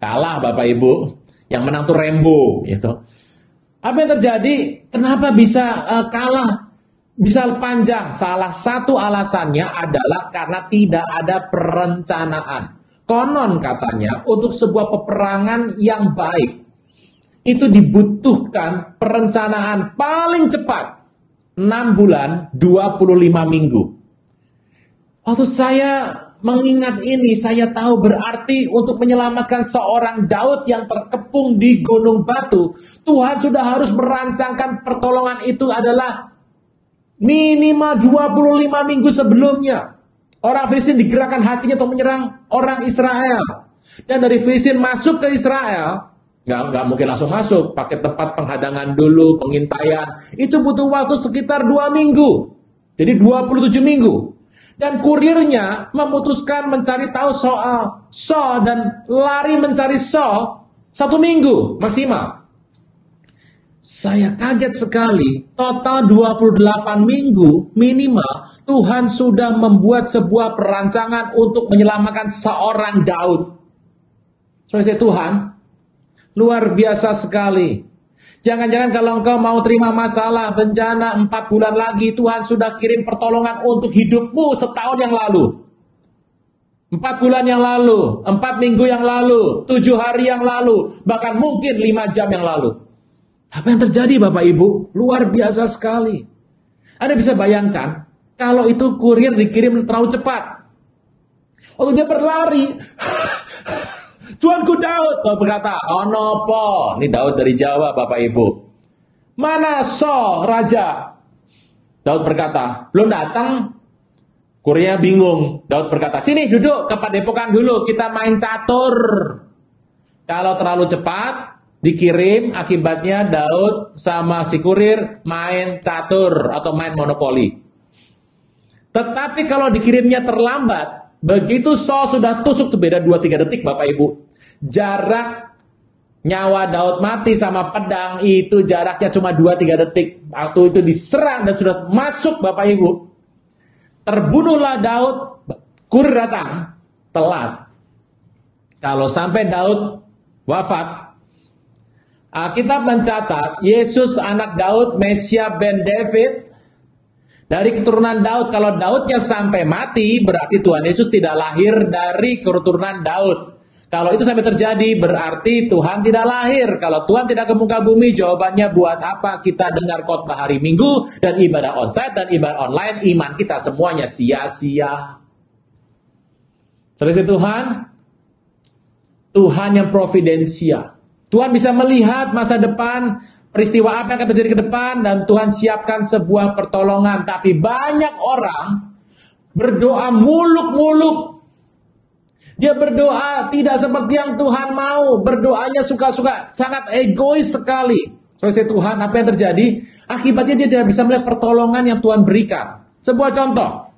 Kalah Bapak Ibu. Yang menang tuh Rambo, gitu. Apa yang terjadi? Kenapa bisa kalah? Bisa panjang. Salah satu alasannya adalah karena tidak ada perencanaan. Konon katanya untuk sebuah peperangan yang baik itu dibutuhkan perencanaan paling cepat 6 bulan 25 minggu. Waktu saya mengingat ini, saya tahu berarti untuk menyelamatkan seorang Daud yang terkepung di gunung batu, Tuhan sudah harus merancangkan pertolongan itu adalah minimal 25 minggu sebelumnya. Orang Filistin digerakkan hatinya untuk menyerang orang Israel. Dan dari Filistin masuk ke Israel, nggak mungkin langsung masuk, pakai tempat penghadangan dulu, pengintaian. Itu butuh waktu sekitar 2 minggu. Jadi 27 minggu. Dan kurirnya memutuskan mencari tahu soal Saul dan lari mencari Saul 1 minggu maksimal. Saya kaget sekali, total 28 minggu minimal Tuhan sudah membuat sebuah perancangan untuk menyelamatkan seorang Daud. Saudara Tuhan, luar biasa sekali. Jangan-jangan kalau engkau mau terima masalah, bencana 4 bulan lagi, Tuhan sudah kirim pertolongan untuk hidupmu setahun yang lalu. 4 bulan yang lalu, 4 minggu yang lalu, 7 hari yang lalu, bahkan mungkin 5 jam yang lalu. Apa yang terjadi Bapak Ibu? Luar biasa sekali. Anda bisa bayangkan, kalau itu kurir dikirim terlalu cepat. Waktu dia berlari, Tuanku Daud, berkata, oh nopo, ini Daud dari Jawa Bapak Ibu. Mana Saul raja? Daud berkata, belum datang. Kurirnya bingung. Daud berkata, sini duduk ke padepokan dulu, kita main catur. Kalau terlalu cepat dikirim, akibatnya Daud sama si kurir main catur atau main monopoli. Tetapi kalau dikirimnya terlambat, begitu Saul sudah tusuk, itu beda 2-3 detik Bapak Ibu. Jarak Nyawa Daud mati sama pedang itu jaraknya cuma 2-3 detik. Waktu itu diserang dan sudah masuk Bapak Ibu. Terbunuhlah Daud, kurir datang, telat. Kalau sampai Daud wafat, Alkitab mencatat Yesus anak Daud, Mesia ben David, dari keturunan Daud. Kalau Daudnya sampai mati, berarti Tuhan Yesus tidak lahir dari keturunan Daud. Kalau itu sampai terjadi, berarti Tuhan tidak lahir. Kalau Tuhan tidak ke muka bumi, jawabannya buat apa kita dengar khotbah hari Minggu, dan ibadah onsite, dan ibadah online, iman kita semuanya sia-sia. Saudara Tuhan, Tuhan yang providensia. Tuhan bisa melihat masa depan, peristiwa apa yang akan terjadi ke depan, dan Tuhan siapkan sebuah pertolongan. Tapi banyak orang berdoa muluk-muluk. Dia berdoa tidak seperti yang Tuhan mau. Berdoanya suka-suka, sangat egois sekali. Saudara Tuhan, apa yang terjadi? Akibatnya dia tidak bisa melihat pertolongan yang Tuhan berikan. Sebuah contoh.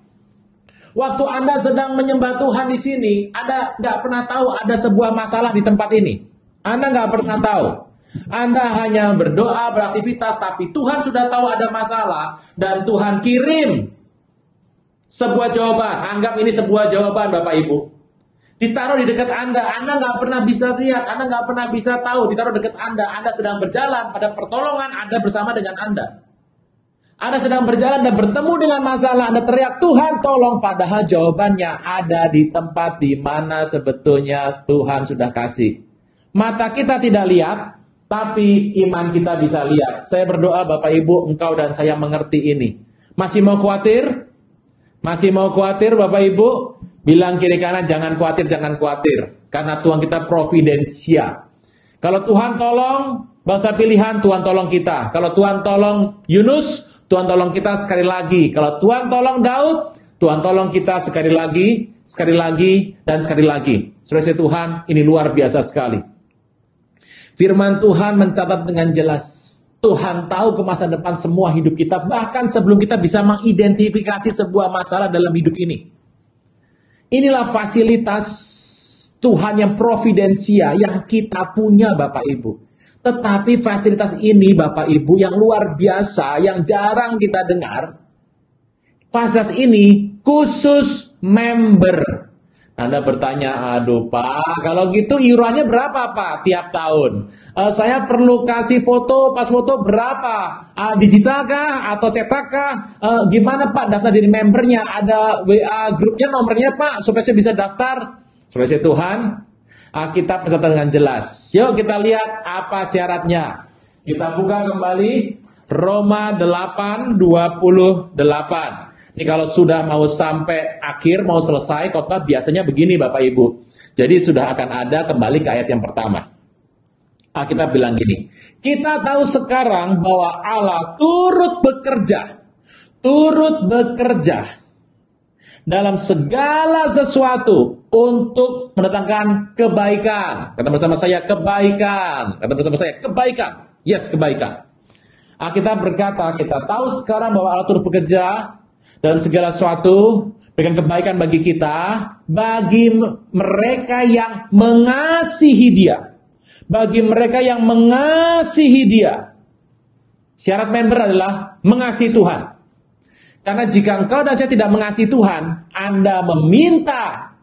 Waktu Anda sedang menyembah Tuhan di sini, Anda nggak pernah tahu ada sebuah masalah di tempat ini. Anda nggak pernah tahu. Anda hanya berdoa, beraktivitas, tapi Tuhan sudah tahu ada masalah, dan Tuhan kirim sebuah jawaban. Anggap ini sebuah jawaban, Bapak Ibu. Ditaruh di dekat Anda nggak pernah bisa lihat, Anda nggak pernah bisa tahu, ditaruh dekat Anda sedang berjalan, pada pertolongan ada bersama dengan Anda. Anda sedang berjalan dan bertemu dengan masalah, Anda teriak, Tuhan tolong, padahal jawabannya ada di tempat di mana sebetulnya Tuhan sudah kasih. Mata kita tidak lihat, tapi iman kita bisa lihat. Saya berdoa Bapak Ibu, engkau dan saya mengerti ini. Masih mau khawatir? Masih mau khawatir Bapak Ibu? Bilang kiri kanan, jangan khawatir, jangan khawatir. Karena Tuhan kita providensia. Kalau Tuhan tolong bangsa pilihan, Tuhan tolong kita. Kalau Tuhan tolong Yunus, Tuhan tolong kita sekali lagi. Kalau Tuhan tolong Daud, Tuhan tolong kita sekali lagi, dan sekali lagi. Saudara Tuhan, ini luar biasa sekali. Firman Tuhan mencatat dengan jelas. Tuhan tahu ke masa depan semua hidup kita, bahkan sebelum kita bisa mengidentifikasi sebuah masalah dalam hidup ini. Inilah fasilitas Tuhan yang providensia yang kita punya Bapak Ibu. Tetapi fasilitas ini Bapak Ibu yang luar biasa, yang jarang kita dengar. Fasilitas ini khusus member. Anda bertanya, aduh Pak, kalau gitu iurannya berapa Pak tiap tahun? Saya perlu kasih foto, pas foto berapa? Digital kah atau cetak kah? Gimana Pak daftar jadi membernya? Ada WA grupnya, nomornya Pak, supaya saya bisa daftar. Saudara Tuhan, kita mencatat dengan jelas. Yuk kita lihat apa syaratnya. Kita buka kembali Roma 8:28. Ini kalau sudah mau sampai akhir, mau selesai khotbah biasanya begini Bapak Ibu. Jadi sudah akan ada kembali ke ayat yang pertama. Kita bilang gini, kita tahu sekarang bahwa Allah turut bekerja dalam segala sesuatu untuk mendatangkan kebaikan. Kata bersama saya kebaikan. Kata bersama saya kebaikan. Yes, kebaikan. Kita berkata, kita tahu sekarang bahwa Allah turut bekerja dalam segala sesuatu dengan kebaikan bagi kita, bagi mereka yang mengasihi Dia. Bagi mereka yang mengasihi Dia. Syarat member adalah mengasihi Tuhan. Karena jika engkau dan saya tidak mengasihi Tuhan, Anda meminta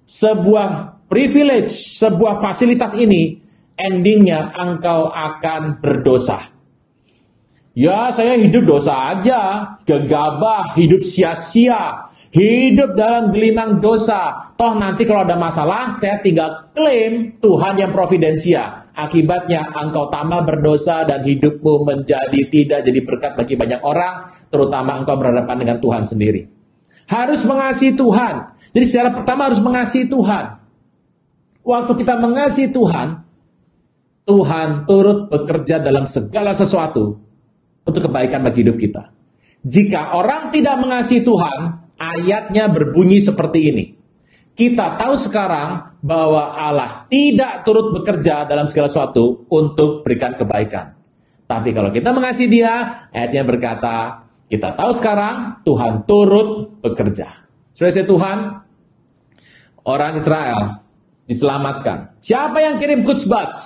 sebuah privilege, sebuah fasilitas ini, endingnya engkau akan berdosa. Ya, saya hidup dosa aja, gegabah, hidup sia-sia, hidup dalam gelimang dosa. Toh nanti kalau ada masalah, saya tinggal klaim Tuhan yang providensia. Akibatnya engkau tambah berdosa dan hidupmu menjadi tidak jadi berkat bagi banyak orang, terutama engkau berhadapan dengan Tuhan sendiri. Harus mengasihi Tuhan. Jadi syarat pertama harus mengasihi Tuhan. Waktu kita mengasihi Tuhan, Tuhan turut bekerja dalam segala sesuatu untuk kebaikan bagi hidup kita. Jika orang tidak mengasihi Tuhan, ayatnya berbunyi seperti ini. Kita tahu sekarang bahwa Allah tidak turut bekerja dalam segala sesuatu untuk berikan kebaikan. Tapi kalau kita mengasihi Dia, ayatnya berkata, kita tahu sekarang Tuhan turut bekerja. Saudara Tuhan, orang Israel diselamatkan. Siapa yang kirim Quds Bats?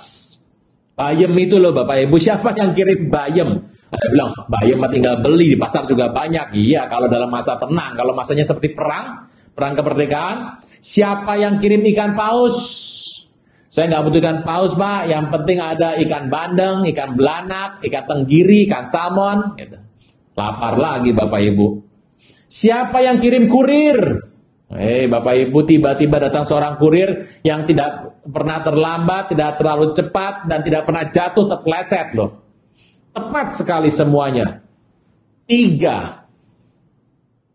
Bayem itu loh Bapak Ibu, siapa yang kirim bayem? Ada bilang, bayem tinggal beli, di pasar juga banyak. Iya, kalau dalam masa tenang, kalau masanya seperti perang kemerdekaan, siapa yang kirim ikan paus? Saya nggak butuh ikan paus, Pak. Yang penting ada ikan bandeng, ikan belanak, ikan tenggiri, ikan salmon. Gitu. Lapar lagi Bapak Ibu. Siapa yang kirim kurir? Bapak Ibu, tiba-tiba datang seorang kurir yang tidak pernah terlambat, tidak terlalu cepat, dan tidak pernah jatuh terpeleset loh. Tepat sekali semuanya. 3.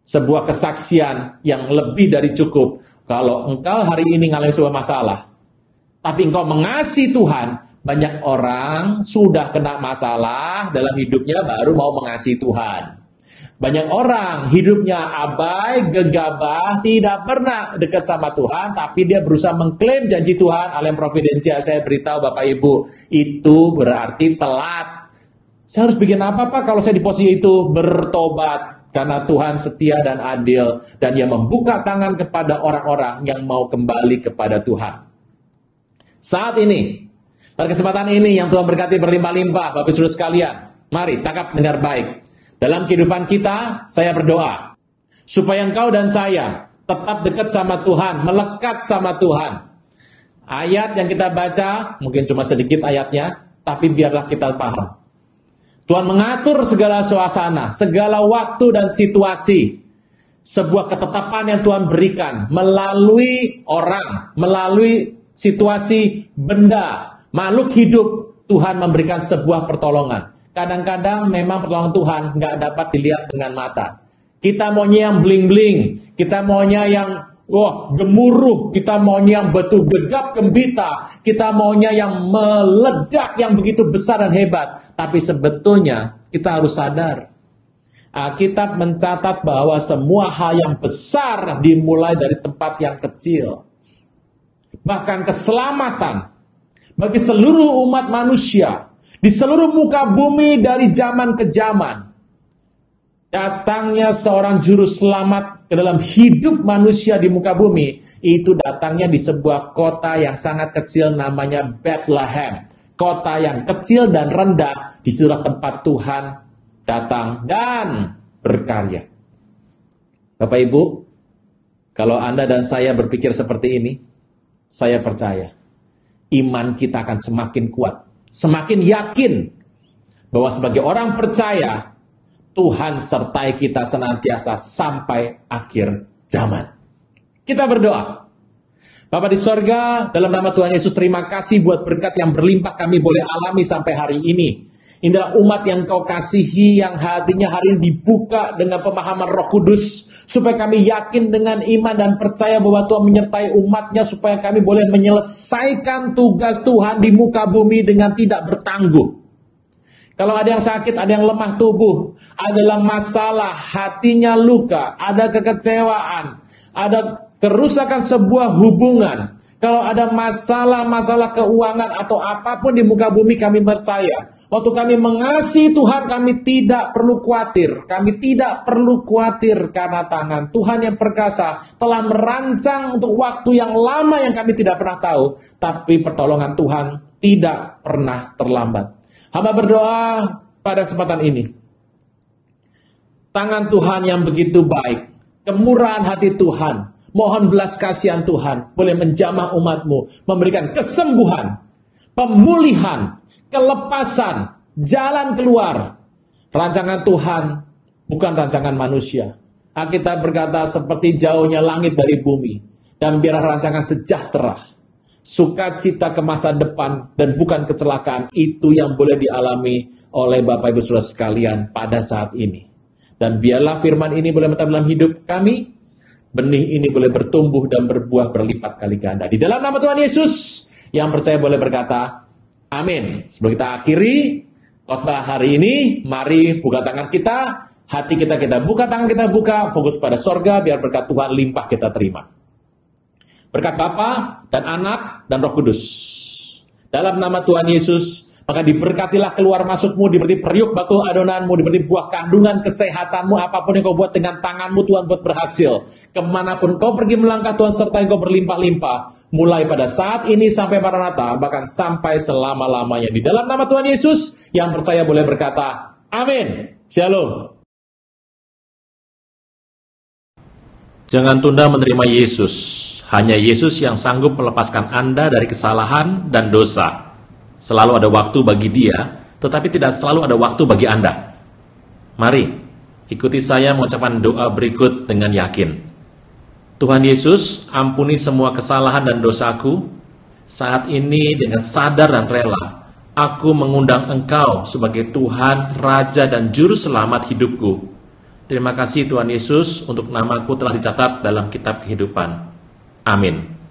Sebuah kesaksian yang lebih dari cukup. Kalau engkau hari ini mengalami sebuah masalah, tapi engkau mengasihi Tuhan, banyak orang sudah kena masalah dalam hidupnya baru mau mengasihi Tuhan. Banyak orang hidupnya abai, gegabah, tidak pernah dekat sama Tuhan, tapi dia berusaha mengklaim janji Tuhan. Alam providensia, saya beritahu Bapak Ibu, itu berarti telat. Saya harus bikin apa Pak kalau saya di posisi itu? Bertobat. Karena Tuhan setia dan adil, dan Dia membuka tangan kepada orang-orang yang mau kembali kepada Tuhan. Saat ini, pada kesempatan ini yang Tuhan berkati berlimpah-limpah, Bapak Ibu sekalian, mari tangkap dengar baik. Dalam kehidupan kita, saya berdoa supaya engkau dan saya tetap dekat sama Tuhan, melekat sama Tuhan. Ayat yang kita baca, mungkin cuma sedikit ayatnya, tapi biarlah kita paham. Tuhan mengatur segala suasana, segala waktu dan situasi. Sebuah ketetapan yang Tuhan berikan melalui orang, melalui situasi benda, makhluk hidup. Tuhan memberikan sebuah pertolongan. Kadang-kadang memang pertolongan Tuhan nggak dapat dilihat dengan mata. Kita maunya yang bling-bling, kita maunya yang gemuruh, kita maunya yang betul gegap gembita, kita maunya yang meledak, yang begitu besar dan hebat. Tapi sebetulnya kita harus sadar, Alkitab mencatat bahwa semua hal yang besar dimulai dari tempat yang kecil. Bahkan keselamatan bagi seluruh umat manusia di seluruh muka bumi dari zaman ke zaman. Datangnya seorang juru selamat ke dalam hidup manusia di muka bumi, itu datangnya di sebuah kota yang sangat kecil namanya Bethlehem. Kota yang kecil dan rendah, di situlah tempat Tuhan datang dan berkarya. Bapak Ibu, kalau Anda dan saya berpikir seperti ini, saya percaya iman kita akan semakin kuat, semakin yakin bahwa sebagai orang percaya, Tuhan sertai kita senantiasa sampai akhir zaman. Kita berdoa. Bapa di sorga, dalam nama Tuhan Yesus, terima kasih buat berkat yang berlimpah kami boleh alami sampai hari ini. Inilah umat yang Kau kasihi, yang hatinya hari ini dibuka dengan pemahaman Roh Kudus, supaya kami yakin dengan iman dan percaya bahwa Tuhan menyertai umatnya, supaya kami boleh menyelesaikan tugas Tuhan di muka bumi dengan tidak bertangguh. Kalau ada yang sakit, ada yang lemah tubuh, adalah masalah, hatinya luka, ada kekecewaan, ada kerusakan sebuah hubungan. Kalau ada masalah-masalah keuangan atau apapun di muka bumi, kami percaya. Waktu kami mengasihi Tuhan, kami tidak perlu khawatir. Kami tidak perlu khawatir karena tangan Tuhan yang perkasa telah merancang untuk waktu yang lama yang kami tidak pernah tahu. Tapi pertolongan Tuhan tidak pernah terlambat. Hamba berdoa pada kesempatan ini. Tangan Tuhan yang begitu baik, kemurahan hati Tuhan, mohon belas kasihan Tuhan boleh menjamah umat-Mu, memberikan kesembuhan, pemulihan, kelepasan, jalan keluar. Rancangan Tuhan bukan rancangan manusia. Alkitab berkata seperti jauhnya langit dari bumi, dan biarlah rancangan sejahtera, sukacita ke masa depan dan bukan kecelakaan, itu yang boleh dialami oleh Bapak Ibu Saudara sekalian pada saat ini. Dan biarlah firman ini boleh menetap dalam hidup kami, benih ini boleh bertumbuh dan berbuah berlipat kali ganda. Di dalam nama Tuhan Yesus, yang percaya boleh berkata, amin. Sebelum kita akhiri khotbah hari ini, mari buka tangan kita, hati kita buka, tangan kita buka, fokus pada sorga, biar berkat Tuhan limpah kita terima. Berkat Bapa dan Anak dan Roh Kudus. Dalam nama Tuhan Yesus, Maka diberkatilah keluar masukmu, diberkati periuk batu adonanmu, diberkati buah kandungan kesehatanmu, apapun yang kau buat dengan tanganmu, Tuhan buat berhasil. Kemanapun kau pergi melangkah, Tuhan sertai kau berlimpah-limpah. Mulai pada saat ini sampai Maranatha, bahkan sampai selama-lamanya. Di dalam nama Tuhan Yesus, yang percaya boleh berkata, amin. Shalom. Jangan tunda menerima Yesus. Hanya Yesus yang sanggup melepaskan Anda dari kesalahan dan dosa. Selalu ada waktu bagi Dia, tetapi tidak selalu ada waktu bagi Anda. Mari, ikuti saya mengucapkan doa berikut dengan yakin. Tuhan Yesus, ampuni semua kesalahan dan dosaku. Saat ini dengan sadar dan rela, aku mengundang Engkau sebagai Tuhan, Raja, dan Juru Selamat hidupku. Terima kasih Tuhan Yesus untuk namaku telah dicatat dalam kitab kehidupan. Amin.